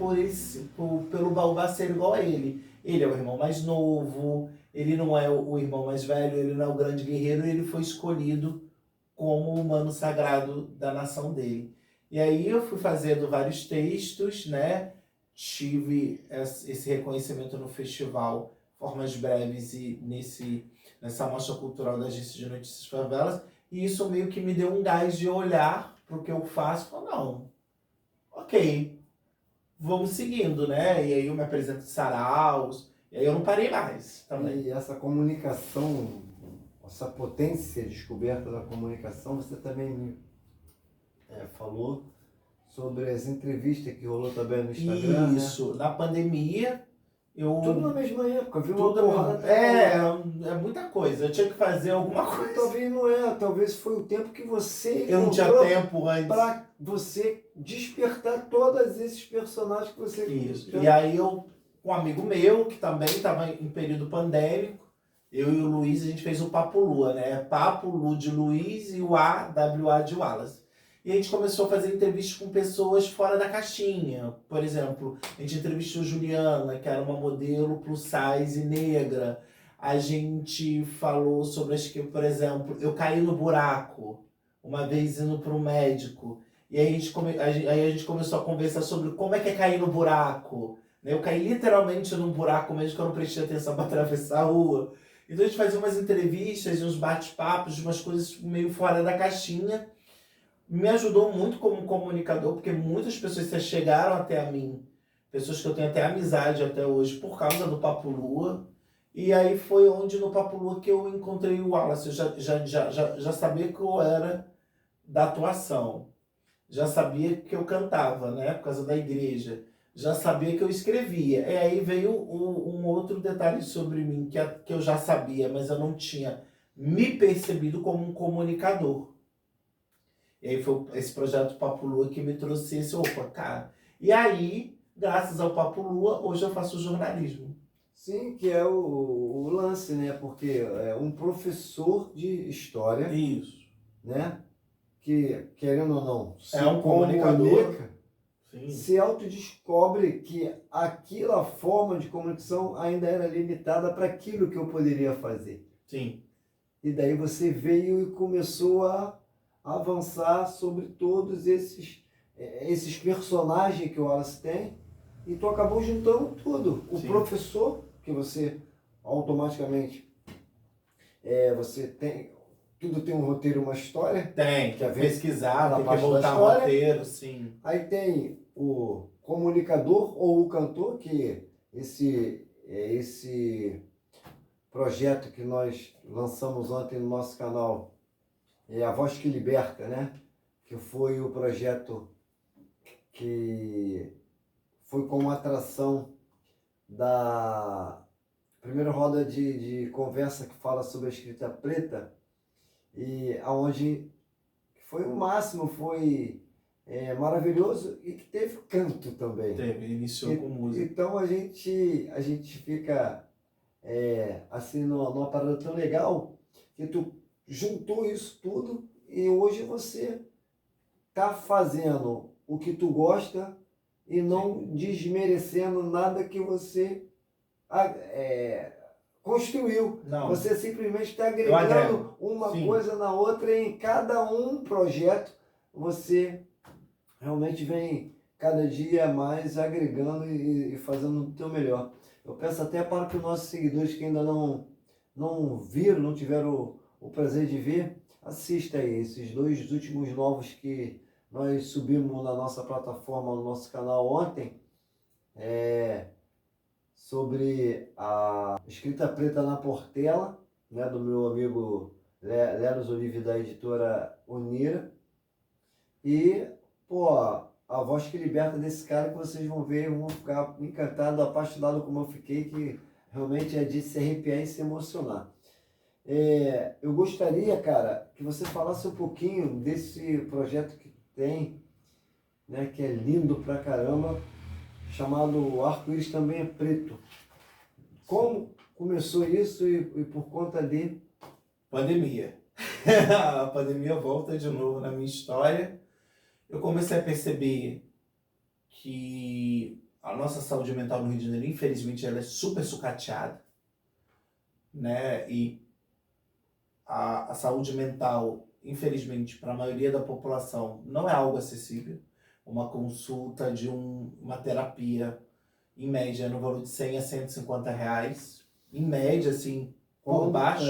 pelo Baobá ser igual a ele. Ele é o irmão mais novo, ele não é o irmão mais velho, ele não é o grande guerreiro, ele foi escolhido como o humano sagrado da nação dele. E aí eu fui fazendo vários textos, né? Tive esse reconhecimento no festival Formas Breves e nessa mostra cultural da Agência de Notícias Favelas, e isso meio que me deu um gás de olhar para o que eu faço e falar, não, ok, vamos seguindo, né? E aí eu me apresento em saraus, e aí eu não parei mais também. E essa comunicação, essa potência descoberta da comunicação, você também me falou sobre as entrevistas que rolou também no Instagram, Isso, na pandemia, tudo na mesma época, viu? Tudo Uma porrada. é muita coisa. Eu tinha que fazer alguma coisa. Talvez talvez foi o tempo que você Eu não tinha encontrou tempo antes. para você despertar todos esses personagens que você... Isso. E aí com um amigo meu, que também estava em período pandêmico, eu e o Luiz, a gente fez o Papo Lua, né? Papo Lu de Luiz e o AWA de Wallace. E a gente começou a fazer entrevistas com pessoas fora da caixinha. Por exemplo, a gente entrevistou Juliana, que era uma modelo plus size negra. A gente falou sobre, acho que, por exemplo, eu caí no buraco, uma vez indo para um médico. E aí a gente começou a conversar sobre como é que é cair no buraco. Eu caí literalmente num buraco mesmo, que eu não prestei atenção para atravessar a rua. Então a gente fazia umas entrevistas, uns bate-papos, umas coisas meio fora da caixinha. Me ajudou muito como comunicador, porque muitas pessoas se chegaram até a mim, pessoas que eu tenho até amizade até hoje, por causa do Papo Lua. E aí foi onde no Papo Lua que eu encontrei o Wallace. Eu já sabia que eu era da atuação, já sabia que eu cantava, né, por causa da igreja, já sabia que eu escrevia. E aí veio um outro detalhe sobre mim, que eu já sabia, mas eu não tinha me percebido como um comunicador. E aí foi esse projeto Papo Lua que me trouxe esse, opa, cara. E aí, graças ao Papo Lua, hoje eu faço jornalismo. Sim, que é o lance, né? Porque é um professor de história, Isso. né? Que, querendo ou não, É um comunicador. Sim. Se autodescobre que aquela forma de comunicação ainda era limitada para aquilo que eu poderia fazer. Sim. E daí você veio e começou a avançar sobre todos esses personagens que o Wallace tem, e tu acabou juntando tudo. O Sim. professor, que você automaticamente você tem, tudo tem um roteiro, uma história. Tem que pesquisar, tem que parte da montar um história. roteiro, sim. Aí tem o comunicador ou o cantor, que esse projeto que nós lançamos ontem no nosso canal, A Voz que Liberta, né? Que foi o projeto que foi como atração da primeira roda de conversa que fala sobre a escrita preta, e aonde foi o máximo, foi maravilhoso e que teve canto também. Teve, iniciou com música. Então a gente fica assim numa parada tão legal que tu juntou isso tudo e hoje você tá fazendo o que tu gosta e não desmerecendo nada que você construiu. Não. Você simplesmente está Eu agrego. agregando uma Sim. coisa na outra e em cada um projeto você realmente vem cada dia mais agregando e fazendo o teu melhor. Eu peço até para que os nossos seguidores que ainda não viram, não tiveram o prazer de ver, assista aí esses 2 últimos novos que nós subimos na nossa plataforma, no nosso canal ontem, sobre a escrita preta na Portela, né, do meu amigo Leros Olive, da editora Unira. E, pô, a voz que liberta desse cara que vocês vão ver, vão ficar encantados, apaixonados como eu fiquei, que realmente é de se arrepiar e se emocionar. Eu gostaria, cara, que você falasse um pouquinho desse projeto que tem, né, que é lindo pra caramba, chamado Arco-Íris Também é Preto. Como começou isso e por conta de... Pandemia. A pandemia volta de novo na minha história. Eu comecei a perceber que a nossa saúde mental no Rio de Janeiro, infelizmente, ela é super sucateada, né? E a saúde mental, infelizmente, para a maioria da população, não é algo acessível. Uma consulta de uma terapia, em média, no valor de 100 a 150 reais. Em média, assim, por baixo.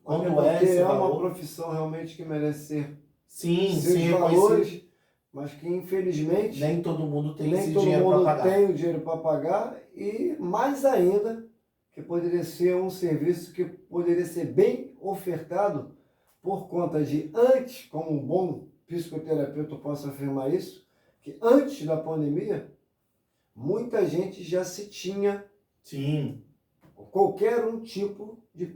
Quando esse é valor? uma profissão realmente que merece ser Sim, seus sim, valores, mas que infelizmente nem todo mundo tem nem esse todo dinheiro para mundo pagar. tem o dinheiro para pagar, e mais ainda que poderia ser um serviço que poderia ser bem ofertado por conta de antes, como um bom psicoterapeuta eu posso afirmar isso, que antes da pandemia muita gente já se tinha Sim, qualquer um tipo de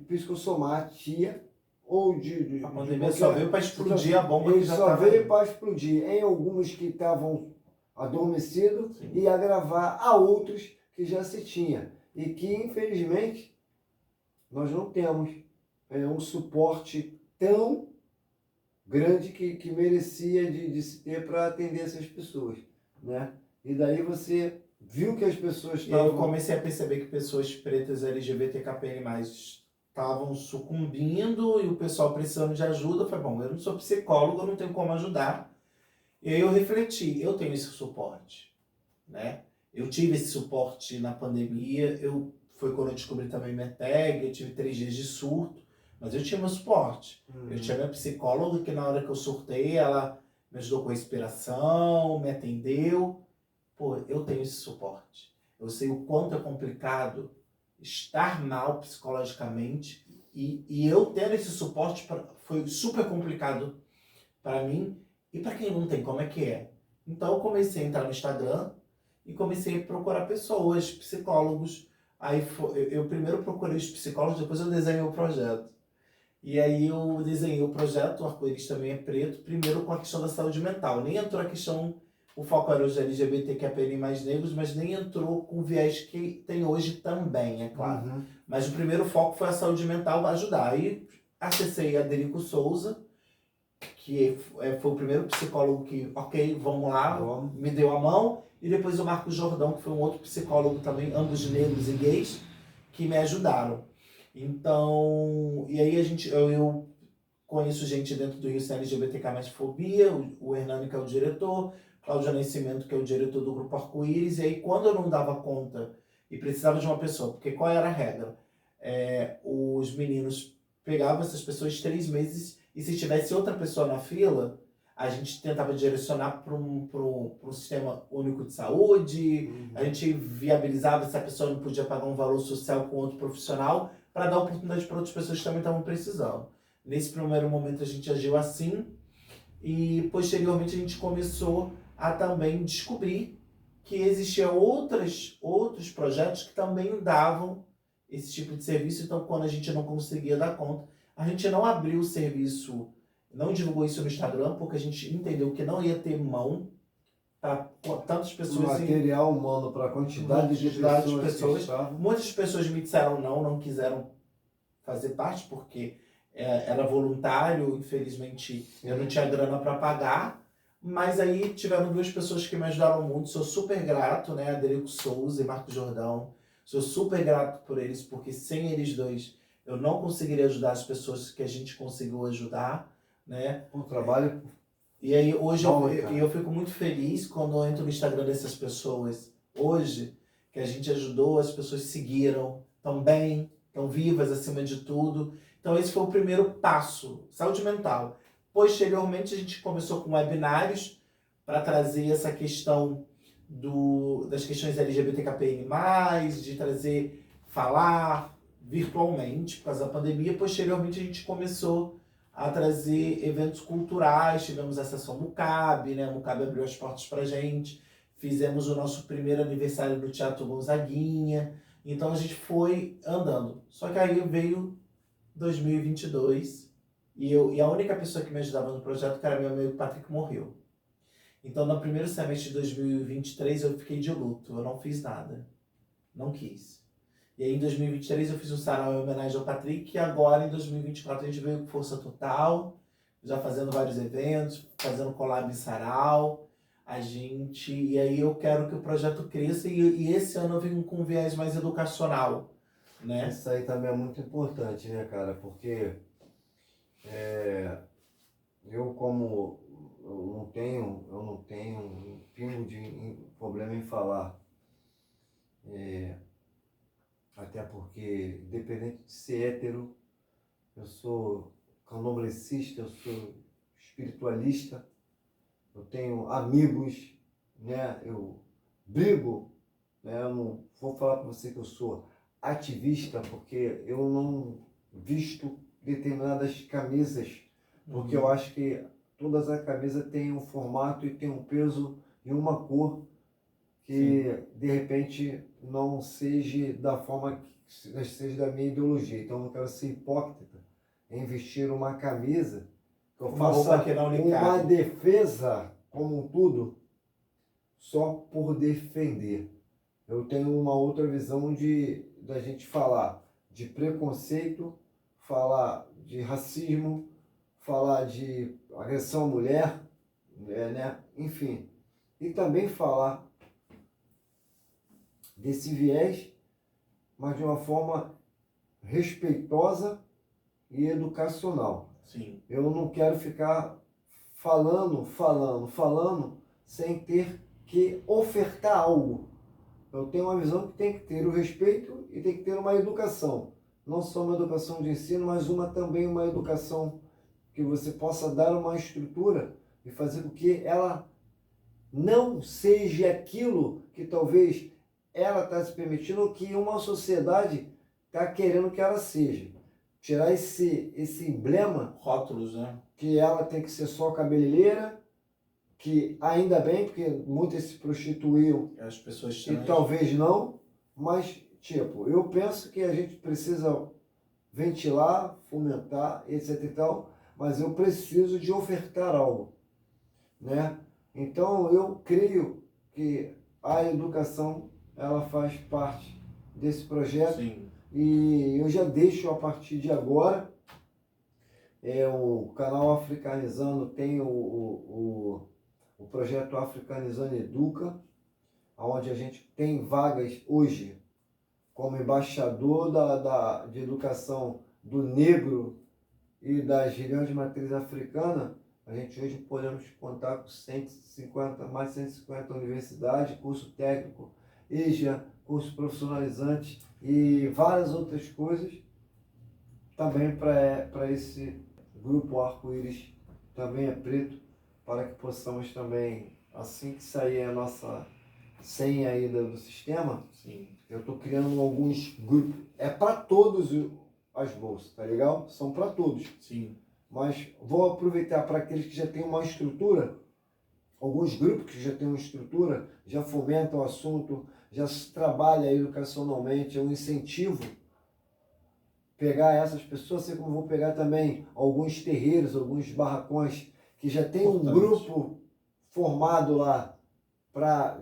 psicossomatia ou a pandemia só veio para explodir a bomba que ele já só estava veio aí. para explodir em alguns que estavam adormecidos Sim. e agravar a outros que já se tinha. E que, infelizmente, nós não temos um suporte tão grande que merecia de se ter para atender essas pessoas, né? E daí você viu que as pessoas E aí eu estavam... comecei a perceber que pessoas pretas LGBTQPN+, estavam sucumbindo e o pessoal precisando de ajuda. Eu falei, bom, eu não sou psicólogo, eu não tenho como ajudar. E aí eu refleti, eu tenho esse suporte, né? Eu tive esse suporte na pandemia, foi quando eu descobri também minha tag, eu tive 3 dias de surto, mas eu tinha meu suporte. Eu tinha minha psicóloga que na hora que eu surtei, ela me ajudou com a respiração, me atendeu. Pô, eu tenho esse suporte. Eu sei o quanto é complicado estar mal psicologicamente e eu tendo esse suporte foi super complicado para mim e para quem não tem, como é que é? Então eu comecei a entrar no Instagram e comecei a procurar pessoas, psicólogos. Aí eu primeiro procurei os psicólogos, depois eu desenhei o projeto. E aí eu desenhei o projeto, o Arco-Íris Também é Preto, primeiro com a questão da saúde mental. Nem entrou a questão, o foco era os LGBTQIA+, negros, mas nem entrou com o viés que tem hoje também, é claro. Mas o primeiro foco foi a saúde mental para ajudar. Aí acessei a Derico Souza, que foi o primeiro psicólogo que, ok, vamos lá, me deu a mão. E depois o Marcos Jordão, que foi um outro psicólogo também, ambos negros e gays, que me ajudaram. Então, e aí eu conheço gente dentro do Rio Sem LGBTK+, Fobia, o Hernani, que é o diretor, Cláudio Nascimento, que é o diretor do Grupo Arco-Íris, e aí quando eu não dava conta e precisava de uma pessoa, porque qual era a regra? Os meninos pegavam essas pessoas 3 meses e se tivesse outra pessoa na fila, a gente tentava direcionar para um sistema único de saúde, a gente viabilizava se a pessoa não podia pagar um valor social com outro profissional, para dar oportunidade para outras pessoas que também estavam precisando. Nesse primeiro momento a gente agiu assim e posteriormente a gente começou a também descobrir que existiam outros projetos que também davam esse tipo de serviço. Então, quando a gente não conseguia dar conta, a gente não abriu o serviço, não divulgou isso no Instagram, porque a gente entendeu que não ia ter mão para tantas pessoas. Material humano para a quantidade de pessoas que estavam. Muitas pessoas me disseram não quiseram fazer parte, porque era voluntário, infelizmente eu não tinha grana para pagar. Mas aí tiveram duas pessoas que me ajudaram muito, sou super grato, né? Aderico Souza e Marco Jordão. Sou super grato por eles, porque sem eles dois eu não conseguiria ajudar as pessoas que a gente conseguiu ajudar, né? Um trabalho. E aí hoje eu fico muito feliz quando eu entro no Instagram dessas pessoas, hoje, que a gente ajudou, as pessoas seguiram, estão bem, estão vivas acima de tudo. Então esse foi o primeiro passo, saúde mental. Posteriormente a gente começou com webinários para trazer essa questão das questões LGBTQIA+, de trazer, falar virtualmente por causa da pandemia. Posteriormente a gente começou a trazer eventos culturais, tivemos acesso ao MUCAB, né? O MUCAB abriu as portas pra gente, fizemos o nosso primeiro aniversário no Teatro Gonzaguinha, então a gente foi andando. Só que aí veio 2022 e a única pessoa que me ajudava no projeto, que era meu amigo Patrick, morreu. Então no primeiro semestre de 2023 eu fiquei de luto, eu não fiz nada, não quis. E aí em 2023 eu fiz um sarau em homenagem ao Patrick e agora em 2024 a gente veio com força total, já fazendo vários eventos, fazendo collab em sarau, e aí eu quero que o projeto cresça e esse ano eu venho com um viés mais educacional, né? Isso aí também é muito importante, né, cara? Porque eu não tenho um pingo de problema em falar. Até porque, independente de ser hétero, eu sou candomblessista, eu sou espiritualista, eu tenho amigos, né? Eu brigo, né? Eu não vou falar para você que eu sou ativista, porque eu não visto determinadas camisas, porque eu acho que todas as camisas têm um formato e têm um peso e uma cor que de repente não seja da forma que seja da minha ideologia. Então eu não quero ser hipócrita em vestir uma camisa que eu faça uma defesa como um tudo só por defender. Eu tenho uma outra visão da gente falar de preconceito, falar de racismo, falar de agressão à mulher, né? Enfim. E também falar desse viés, mas de uma forma respeitosa e educacional. Sim. Eu não quero ficar falando, sem ter que ofertar algo. Eu tenho uma visão que tem que ter o respeito e tem que ter uma educação. Não só uma educação de ensino, mas também uma educação que você possa dar uma estrutura e fazer com que ela não seja aquilo que talvez ela está se permitindo, ou que uma sociedade está querendo que ela seja. Tirar esse emblema, rótulos, né? Que ela tem que ser só cabeleireira, que ainda bem, porque muitas se prostituíam, as pessoas e talvez não, mas tipo, eu penso que a gente precisa ventilar, fomentar, etc e tal, mas eu preciso de ofertar algo, né? Então eu creio que a educação ela faz parte desse projeto. Sim. E eu já deixo a partir de agora o canal Africanizando tem o projeto Africanizando Educa, onde a gente tem vagas hoje como embaixador de educação do negro e das regiões de matriz africana. A gente hoje podemos contar com mais de 150 universidades, curso técnico, EJA, curso profissionalizante e várias outras coisas também para esse grupo Arco-Íris, também é preto, para que possamos também, assim que sair a nossa senha aí do sistema, sim, eu estou criando alguns grupos, é para todos as bolsas, tá legal? São para todos. Sim. Mas vou aproveitar para aqueles que já têm uma estrutura, alguns grupos que já têm uma estrutura, já fomentam o assunto, já se trabalha educacionalmente, é um incentivo pegar essas pessoas, assim como vou pegar também alguns terreiros, alguns barracões que já tem um grupo formado lá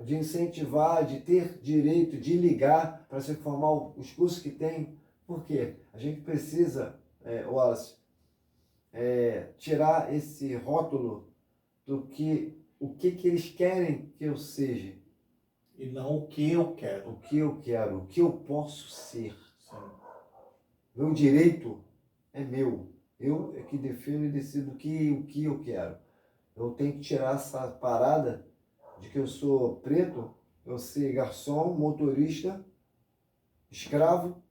de incentivar, de ter direito de ligar para se formar os cursos que tem. Por quê? A gente precisa, Wallace, tirar esse rótulo do que o que eles querem que eu seja. E não o que eu quero. O que eu quero, o que eu posso ser. Sim. Meu direito é meu. Eu é que defino e decido o que eu quero. Eu tenho que tirar essa parada de que eu sou preto, eu ser garçom, motorista, escravo,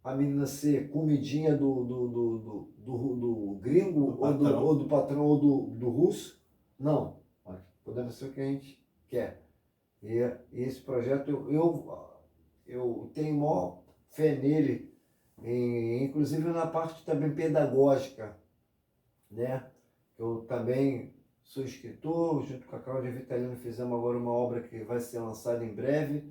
a menina ser comidinha do gringo, ou do patrão, ou do russo. Não. Podemos ser o que a gente quer. E esse projeto, eu tenho maior fé nele, inclusive na parte também pedagógica, né? Eu também sou escritor, junto com a Cláudia Vitalino fizemos agora uma obra que vai ser lançada em breve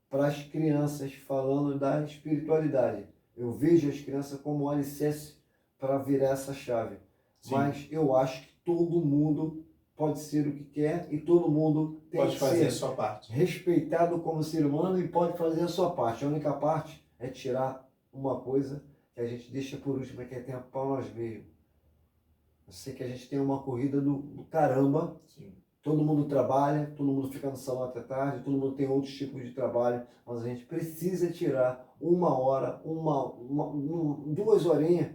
para as crianças, falando da espiritualidade. Eu vejo as crianças como um alicerce para virar essa chave. Sim. Mas eu acho que todo mundo pode ser o que quer e todo mundo tem pode que fazer ser a sua parte, respeitado como ser humano e pode fazer a sua parte. A única parte é tirar uma coisa que a gente deixa por último, que é tempo para nós mesmos. Eu sei que a gente tem uma corrida do caramba. Sim. Todo mundo trabalha, todo mundo fica no salão até tarde, todo mundo tem outros tipos de trabalho, mas a gente precisa tirar uma hora, duas horinhas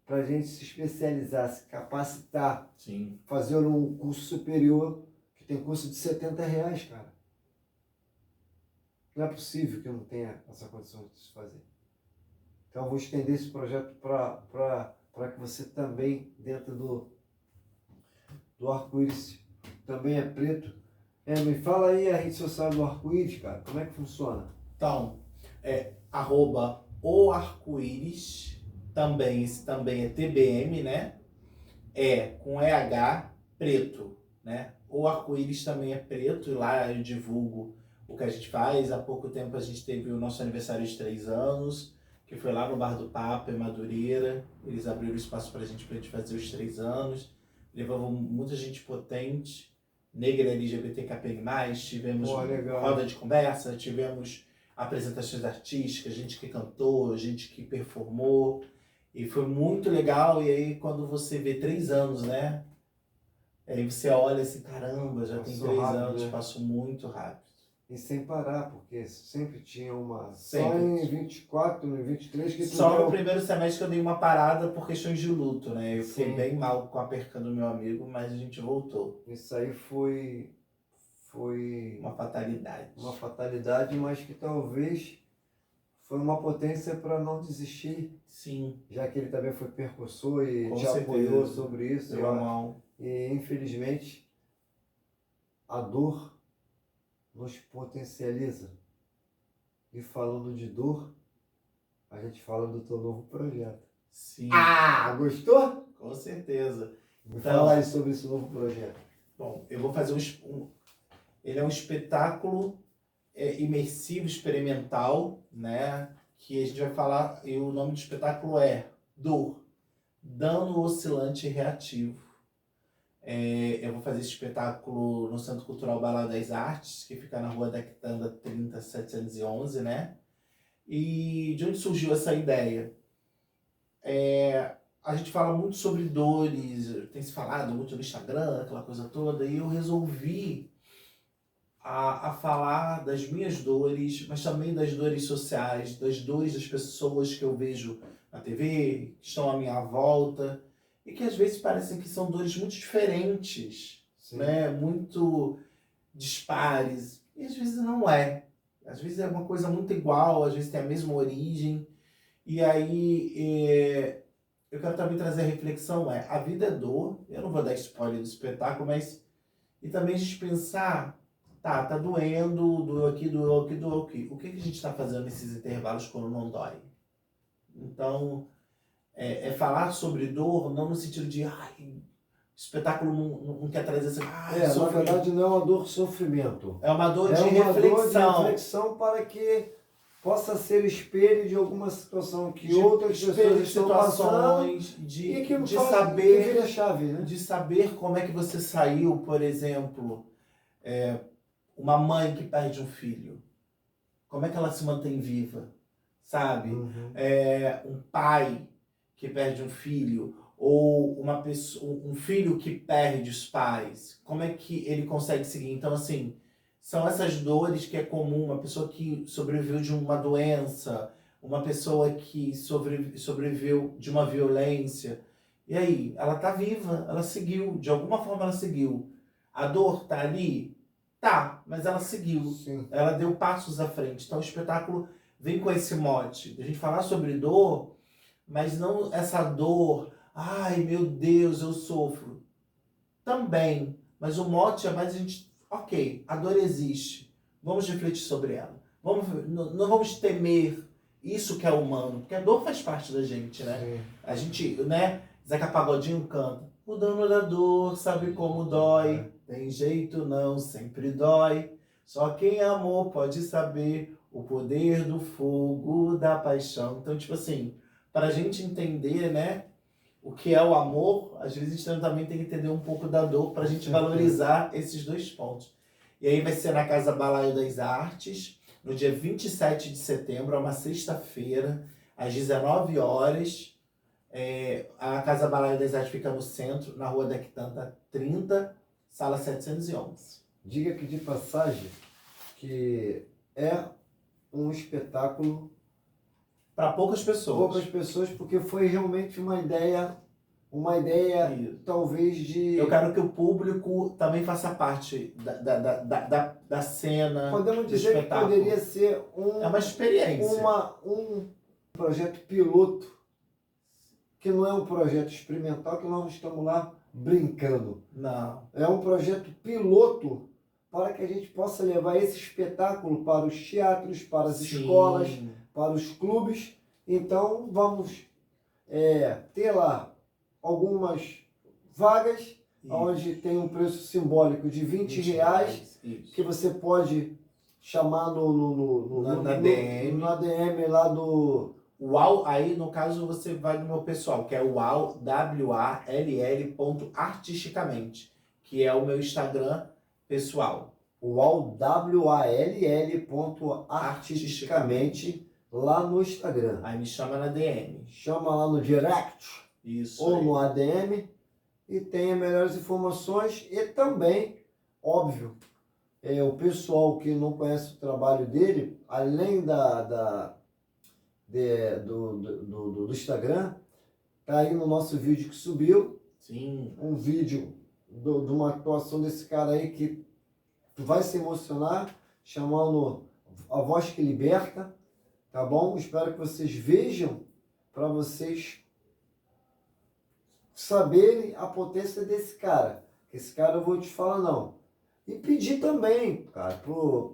para a gente se especializar, se capacitar. Sim. Fazer um curso superior, que tem curso de R$70, cara. Não é possível que eu não tenha essa condição de se fazer. Então eu vou estender esse projeto para que você também, dentro do arco-íris, também é preto. Me fala aí a rede social do arco-íris, cara. Como é que funciona? Então, @o arco-íris, também, esse também é TBM, né? Com EH, preto, né? O arco-íris também é preto, e lá eu divulgo o que a gente faz. Há pouco tempo a gente teve o nosso aniversário de 3 anos, que foi lá no Bar do Papa, em Madureira. Eles abriram espaço pra gente fazer os 3 anos. Levavam muita gente potente, negra, LGBTQIA+, tivemos roda de conversa, tivemos apresentações artísticas, gente que cantou, gente que performou. E foi muito legal. E aí quando você vê 3 anos, né? Aí você olha assim, caramba, já tem 3 anos, né? Passou muito rápido. E sem parar, porque sempre tinha uma... Sempre. Só em 24, em 23 que... Só no primeiro semestre que eu dei uma parada por questões de luto, né? Eu fiquei bem mal com a perca do meu amigo, mas a gente voltou. Isso aí foi uma fatalidade. Uma fatalidade, mas que talvez foi uma potência para não desistir. Sim. Já que ele também foi percursor e te apoiou sobre isso. Deu a mão. E infelizmente a dor nos potencializa. E falando de dor, a gente fala do teu novo projeto. Sim. Gostou? Com certeza. Me fala aí sobre esse novo projeto. Bom, eu vou fazer ele é um espetáculo imersivo, experimental, né? Que a gente vai falar, e o nome do espetáculo é Dor, Dano Oscilante Reativo. Eu vou fazer esse espetáculo no Centro Cultural Bala das Artes, que fica na Rua da Quitanda 30711, né? E de onde surgiu essa ideia? A gente fala muito sobre dores, tem se falado muito no Instagram, aquela coisa toda, e eu resolvi a falar das minhas dores, mas também das dores sociais, das dores das pessoas que eu vejo na TV, que estão à minha volta, e que às vezes parecem que são dores muito diferentes, né? Muito dispares, e às vezes não é. Às vezes é uma coisa muito igual, às vezes tem a mesma origem. E aí eu quero também trazer a reflexão, a vida é dor. Eu não vou dar spoiler do espetáculo, mas... E também a gente pensar, tá doendo, doeu aqui, doeu aqui, doeu aqui. O que a gente está fazendo nesses intervalos quando não dói? Então, é falar sobre dor, não no sentido de, ai, espetáculo não quer trazer assim, ai, Na sofrimento. verdade não é uma dor de sofrimento. É uma dor É de uma reflexão. dor de reflexão para que possa ser espelho de alguma situação que De outras espelho pessoas de estão passando situações, e que de faz, saber, que vira a chave, né? de saber como é que você saiu, por exemplo, uma mãe que perde um filho. Como é que ela se mantém viva, sabe? Uhum. Um pai que perde um filho, ou uma pessoa, um filho que perde os pais. Como é que ele consegue seguir? Então, assim, são essas dores que é comum, uma pessoa que sobreviveu de uma doença, uma pessoa que sobreviveu de uma violência. E aí, ela tá viva, ela seguiu, de alguma forma ela seguiu. A dor tá ali? Tá, mas ela seguiu. Sim. Ela deu passos à frente. Então o espetáculo vem com esse mote, de a gente falar sobre dor, mas não essa dor, ai meu Deus, eu sofro. Também, mas o mote é mais a gente, ok, a dor existe, vamos refletir sobre ela. Não vamos temer isso que é humano, porque a dor faz parte da gente, né? Sim. A gente, né? Zeca Pagodinho canta. O dono da dor sabe como dói. Tem jeito não, sempre dói. Só quem amou pode saber o poder do fogo da paixão. Então, tipo assim, para a gente entender, né, o que é o amor, às vezes a gente também tem que entender um pouco da dor para a gente valorizar esses dois pontos. E aí vai ser na Casa Balaio das Artes, no dia 27 de setembro, é uma sexta-feira, às 19 horas. A Casa Balaio das Artes fica no centro, na Rua da Quitanda 30, sala 711. Diga que de passagem que é um espetáculo para poucas pessoas. Poucas pessoas, porque foi realmente uma ideia Isso. talvez de... Eu quero que o público também faça parte da cena, Podemos do dizer que espetáculo. poderia ser É uma experiência. um projeto piloto, que não é um projeto experimental, que nós não estamos lá brincando. Não. É um projeto piloto para que a gente possa levar esse espetáculo para os teatros, para as escolas, para os clubes. Então vamos ter lá algumas vagas, onde tem um preço simbólico de R$20, que você pode chamar na DM lá do... UAU, aí no caso você vai no meu pessoal, que é o UAU, WALL.artisticamente, que é o meu Instagram pessoal. WALL.artisticamente lá no Instagram. Aí me chama na DM. Chama lá no direct. Isso. Ou aí. no ADM e tenha melhores informações. E também, óbvio, o pessoal que não conhece o trabalho dele, além do Instagram, tá aí no nosso vídeo que subiu. Sim. Um vídeo de uma atuação desse cara aí que tu vai se emocionar, chamando A Voz que Liberta, tá bom? Espero que vocês vejam, para vocês saberem a potência desse cara. Esse cara eu vou te falar não. E pedir também, cara,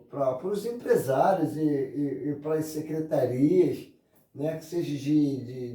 para os empresários e para as secretarias, né, que seja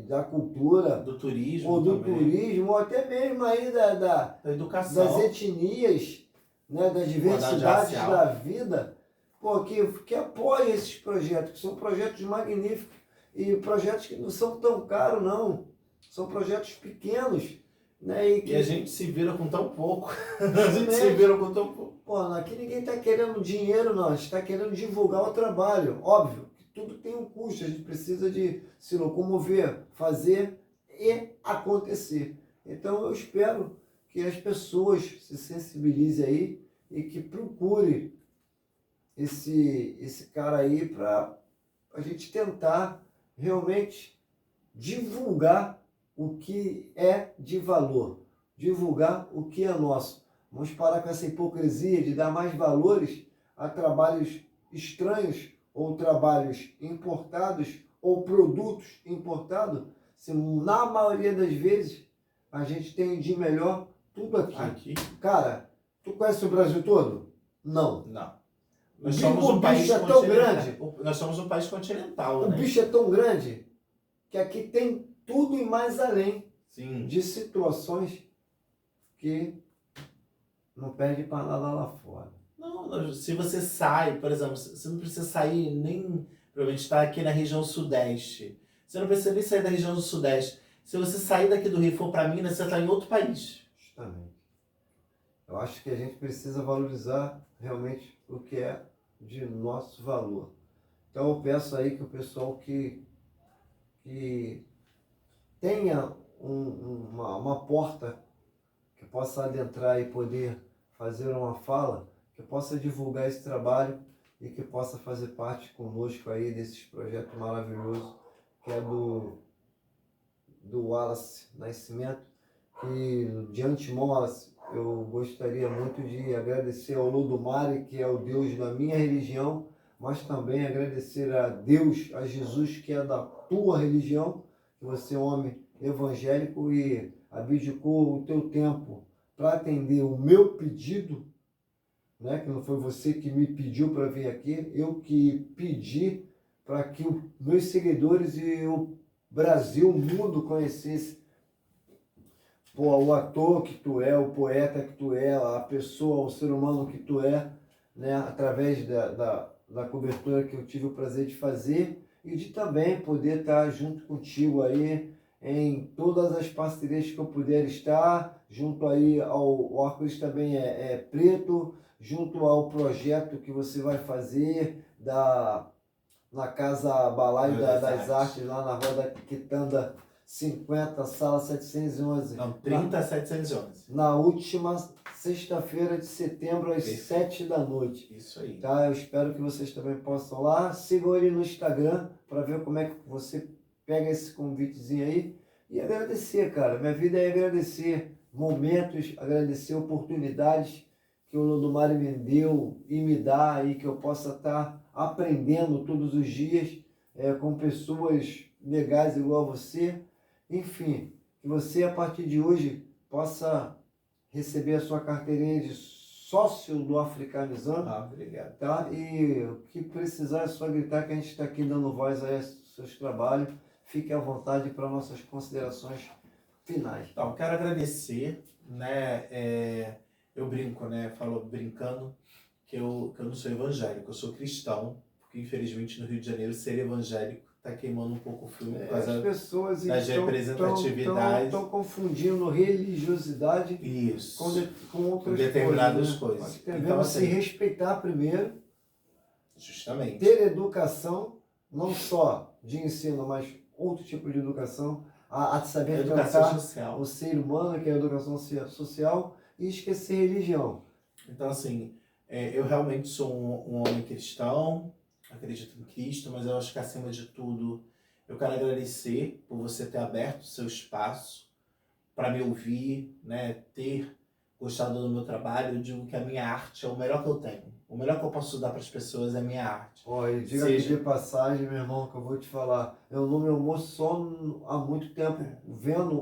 da cultura, do turismo, ou do também. Turismo, ou até mesmo aí da educação, das etnias, né, das diversidades da vida, pô, que apoiem esses projetos, que são projetos magníficos e projetos que não são tão caros, não. São projetos pequenos, né? E a gente se vira com tão pouco. A gente se vira com tão pouco. Pô, aqui ninguém está querendo dinheiro, não. A gente está querendo divulgar o trabalho. Óbvio que tudo tem um custo. A gente precisa de se locomover, fazer e acontecer. Então eu espero que as pessoas se sensibilizem aí e que procurem esse cara aí para a gente tentar realmente divulgar o que é de valor, divulgar o que é nosso. Vamos parar com essa hipocrisia de dar mais valores a trabalhos estranhos ou trabalhos importados ou produtos importados, se na maioria das vezes a gente tem de melhor tudo aqui. Cara, tu conhece o Brasil todo? Não. Nós somos um país tão grande. Nós somos um país continental, O né? bicho é tão grande que aqui tem tudo e mais além Sim. de situações que não perde para nada lá fora. Não, se você sai, por exemplo, você não precisa sair nem, provavelmente está aqui na região sudeste. Você não precisa nem sair da região do sudeste. Se você sair daqui do Rio e for para Minas, você está em outro país. Justamente. Eu acho que a gente precisa valorizar realmente o que é de nosso valor. Então eu peço aí que o pessoal que tenha uma porta que possa adentrar e poder fazer uma fala, que possa divulgar esse trabalho e que possa fazer parte conosco aí desses projetos maravilhosos que é do Wallace Nascimento. E de antemão, Wallace, eu gostaria muito de agradecer ao Lodumare, que é o Deus da minha religião, mas também agradecer a Deus, a Jesus, que é da tua religião, que você é um homem evangélico e abdicou o teu tempo para atender o meu pedido, né? Que não foi você que me pediu para vir aqui, eu que pedi para que os meus seguidores e o Brasil, o mundo conhecesse o ator que tu é, o poeta que tu é, a pessoa, o ser humano que tu é, né? Através da cobertura que eu tive o prazer de fazer e de também poder estar junto contigo aí em todas as parcerias que eu puder estar, junto aí ao Arco-Íris também é preto, junto ao projeto que você vai fazer na Casa Balaio das Artes, lá na Rua da Quitanda 50, sala 711. Não, 30.711. Na última sexta-feira de setembro, às 7 da noite. Isso aí. Tá? Eu espero que vocês também possam lá. Sigam ele no Instagram para ver como é que você pega esse convitezinho aí. E agradecer, cara. Minha vida é agradecer momentos, agradecer oportunidades que o Lodumare me deu e me dá aí, que eu possa estar aprendendo todos os dias com pessoas legais igual a você. Enfim, que você a partir de hoje possa receber a sua carteirinha de sócio do Africanizando. Obrigado. Tá? E o que precisar é só gritar que a gente está aqui dando voz a esses seus trabalhos. Fique à vontade para nossas considerações finais. Então, quero agradecer, né? Eu brinco, né? Falo brincando que eu não sou evangélico, eu sou cristão, porque infelizmente no Rio de Janeiro ser evangélico está queimando um pouco o filme por causa as pessoas das representatividades. Estão confundindo religiosidade Isso. com outras determinadas coisas. coisas. Nós devemos Então, se assim, respeitar primeiro, justamente. ter educação, não só de ensino, mas outro tipo de educação, a saber Educação tratar social. o ser humano, que é a educação social, e esquecer religião. Então, assim, eu realmente sou um homem cristão, acredito em Cristo, mas eu acho que acima de tudo, eu quero agradecer por você ter aberto o seu espaço para me ouvir, né, ter gostado do meu trabalho. Eu digo que a minha arte é o melhor que eu tenho. O melhor que eu posso dar para as pessoas é a minha arte. Olha, diga aqui de passagem, meu irmão, que eu vou te falar. Eu não me almoço só há muito tempo vendo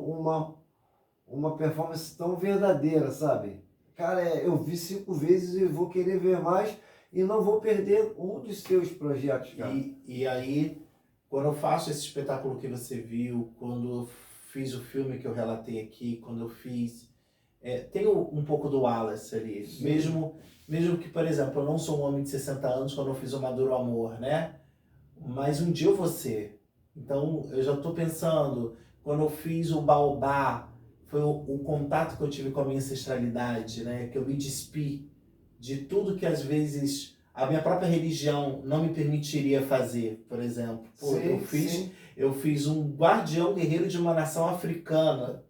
uma performance tão verdadeira, sabe? Cara, eu vi 5 vezes e vou querer ver mais e não vou perder um dos seus projetos, cara. E aí, quando eu faço esse espetáculo que você viu, quando eu fiz o filme que eu relatei aqui, quando eu fiz... tem um pouco do Wallace ali. Mesmo que, por exemplo, eu não sou um homem de 60 anos quando eu fiz o Maduro Amor, né? Mas um dia eu vou ser. Então, eu já estou pensando, quando eu fiz o Baobá, foi o contato que eu tive com a minha ancestralidade, né? Que eu me despi de tudo que às vezes a minha própria religião não me permitiria fazer, por exemplo. Pô, eu fiz um guardião guerreiro de uma nação africana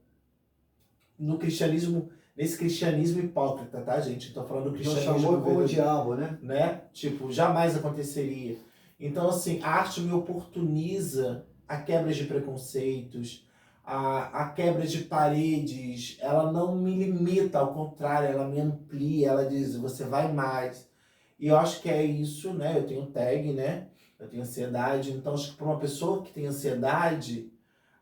no cristianismo, nesse cristianismo hipócrita, tá, gente? Estou falando do cristianismo... Não chamou como o diabo, né? Tipo, jamais aconteceria. Então, assim, a arte me oportuniza a quebra de preconceitos, a quebra de paredes. Ela não me limita, ao contrário, ela me amplia, ela diz, você vai mais. E eu acho que é isso, né? Eu tenho TAG, né? Eu tenho ansiedade. Então, acho que para uma pessoa que tem ansiedade,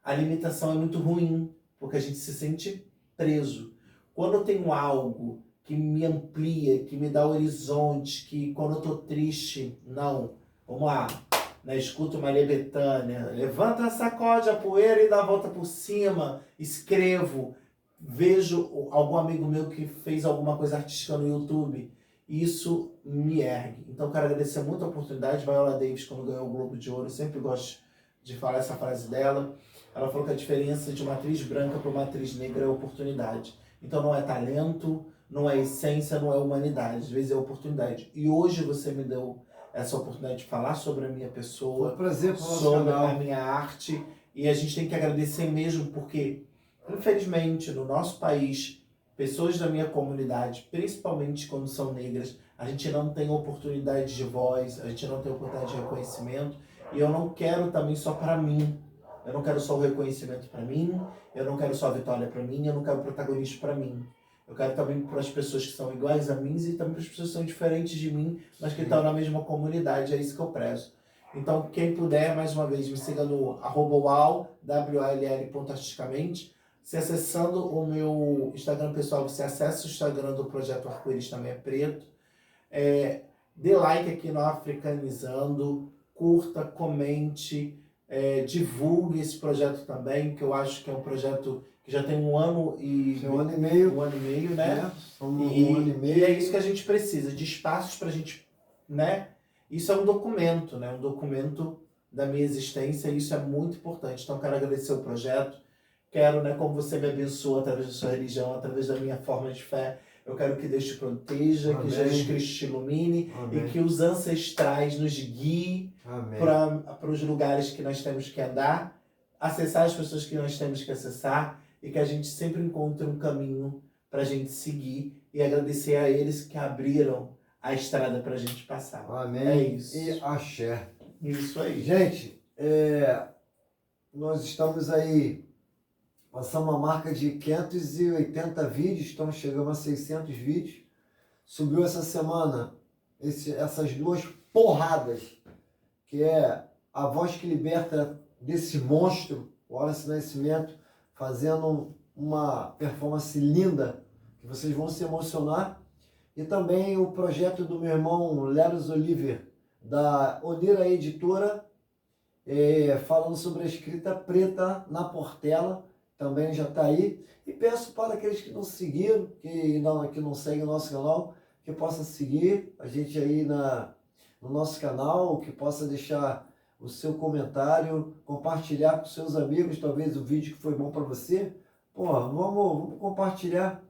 a limitação é muito ruim, porque a gente se sente preso. Quando eu tenho algo que me amplia, que me dá horizonte, que quando eu tô triste, não, vamos lá, né, escuto Maria Bethânia, levanta, sacode a poeira e dá a volta por cima, escrevo, vejo algum amigo meu que fez alguma coisa artística no YouTube, isso me ergue. Então quero agradecer muito a oportunidade. Viola Davis, quando ganhou o Globo de Ouro, eu sempre gosto de falar essa frase dela. Ela falou que a diferença de uma atriz branca para uma atriz negra é oportunidade. Então não é talento, não é essência, não é humanidade, às vezes é oportunidade. E hoje você me deu essa oportunidade de falar sobre a minha pessoa, Foi um prazer pro nosso sobre canal. a minha arte, e a gente tem que agradecer mesmo, porque infelizmente no nosso país, pessoas da minha comunidade, principalmente quando são negras, a gente não tem oportunidade de voz, a gente não tem oportunidade de reconhecimento, e eu não quero também só para mim. Eu não quero só o reconhecimento para mim, eu não quero só a vitória para mim, eu não quero protagonismo para mim. Eu quero também para as pessoas que são iguais a mim e também para as pessoas que são diferentes de mim, mas que estão na mesma comunidade, é isso que eu prezo. Então, quem puder, mais uma vez, me siga no @wall.artisticamente. Se acessando o meu Instagram pessoal, você acessa o Instagram do Projeto Arco-Íris, também é preto. Dê like aqui no Africanizando, curta, comente, divulgue esse projeto também, que eu acho que é um projeto que já tem 1 ano e... Um ano e meio. 1 ano e meio, né? Um ano e meio. E é isso que a gente precisa, de espaços pra gente, né? Isso é um documento, né? Um documento da minha existência, e isso é muito importante. Então, quero agradecer o projeto. Quero, né, como você me abençoa através da sua religião, através da minha forma de fé, eu quero que Deus te proteja, Amém. que Jesus Cristo te ilumine. Amém. E que os ancestrais nos guiem para os lugares que nós temos que andar, acessar as pessoas que nós temos que acessar, e que a gente sempre encontre um caminho para a gente seguir, e agradecer a eles que abriram a estrada para a gente passar. Amém. É isso. E axé. Isso aí. Gente, nós estamos aí, passamos uma marca de 580 vídeos, estamos chegando a 600 vídeos. Subiu essa semana essas 2 porradas, que é A Voz que Liberta, desse monstro, o Wallace Nascimento, fazendo uma performance linda, que vocês vão se emocionar. E também o projeto do meu irmão Leros Oliver, da Onira Editora, falando sobre a escrita preta na Portela, também já está aí. E peço para aqueles que não seguiram, que não seguem o nosso canal, que possam seguir a gente aí no nosso canal, que possa deixar o seu comentário, compartilhar com seus amigos, talvez o vídeo que foi bom para você. Vamos compartilhar,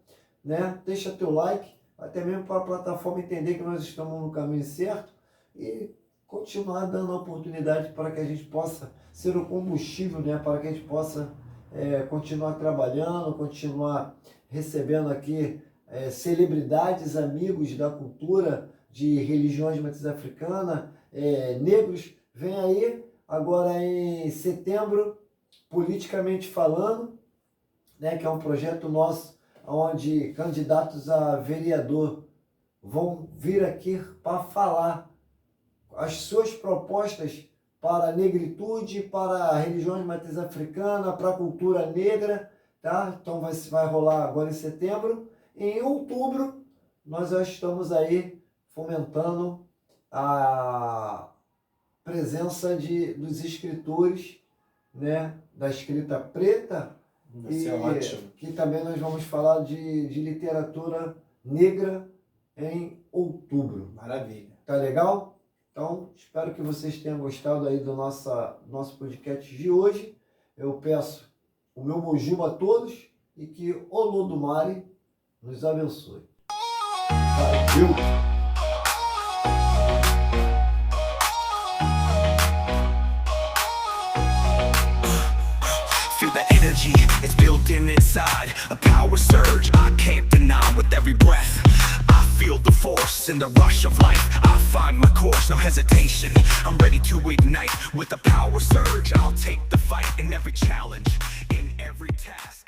né? Deixa teu like, até mesmo para a plataforma entender que nós estamos no caminho certo, e continuar dando a oportunidade para que a gente possa ser o combustível, né? Para que a gente possa continuar trabalhando, continuar recebendo aqui celebridades, amigos da cultura, de religiões de matriz africana, negros. Vem aí, agora em setembro, Politicamente Falando, né, que é um projeto nosso, onde candidatos a vereador vão vir aqui para falar as suas propostas para a negritude, para a religião de matriz africana, para a cultura negra, tá? Então vai rolar agora em setembro. Em outubro, nós já estamos aí fomentando a presença dos escritores, né, da escrita preta, Vai ser ótimo. Que também nós vamos falar de literatura negra em outubro. Maravilha. Tá legal? Então, espero que vocês tenham gostado aí do nosso podcast de hoje. Eu peço o meu mojuba a todos e que o Olodumare nos abençoe. Valeu! It's built in inside, a power surge I can't deny. With every breath I feel the force in the rush of life. I find my course, no hesitation. I'm ready to ignite with a power surge. I'll take the fight in every challenge, in every task.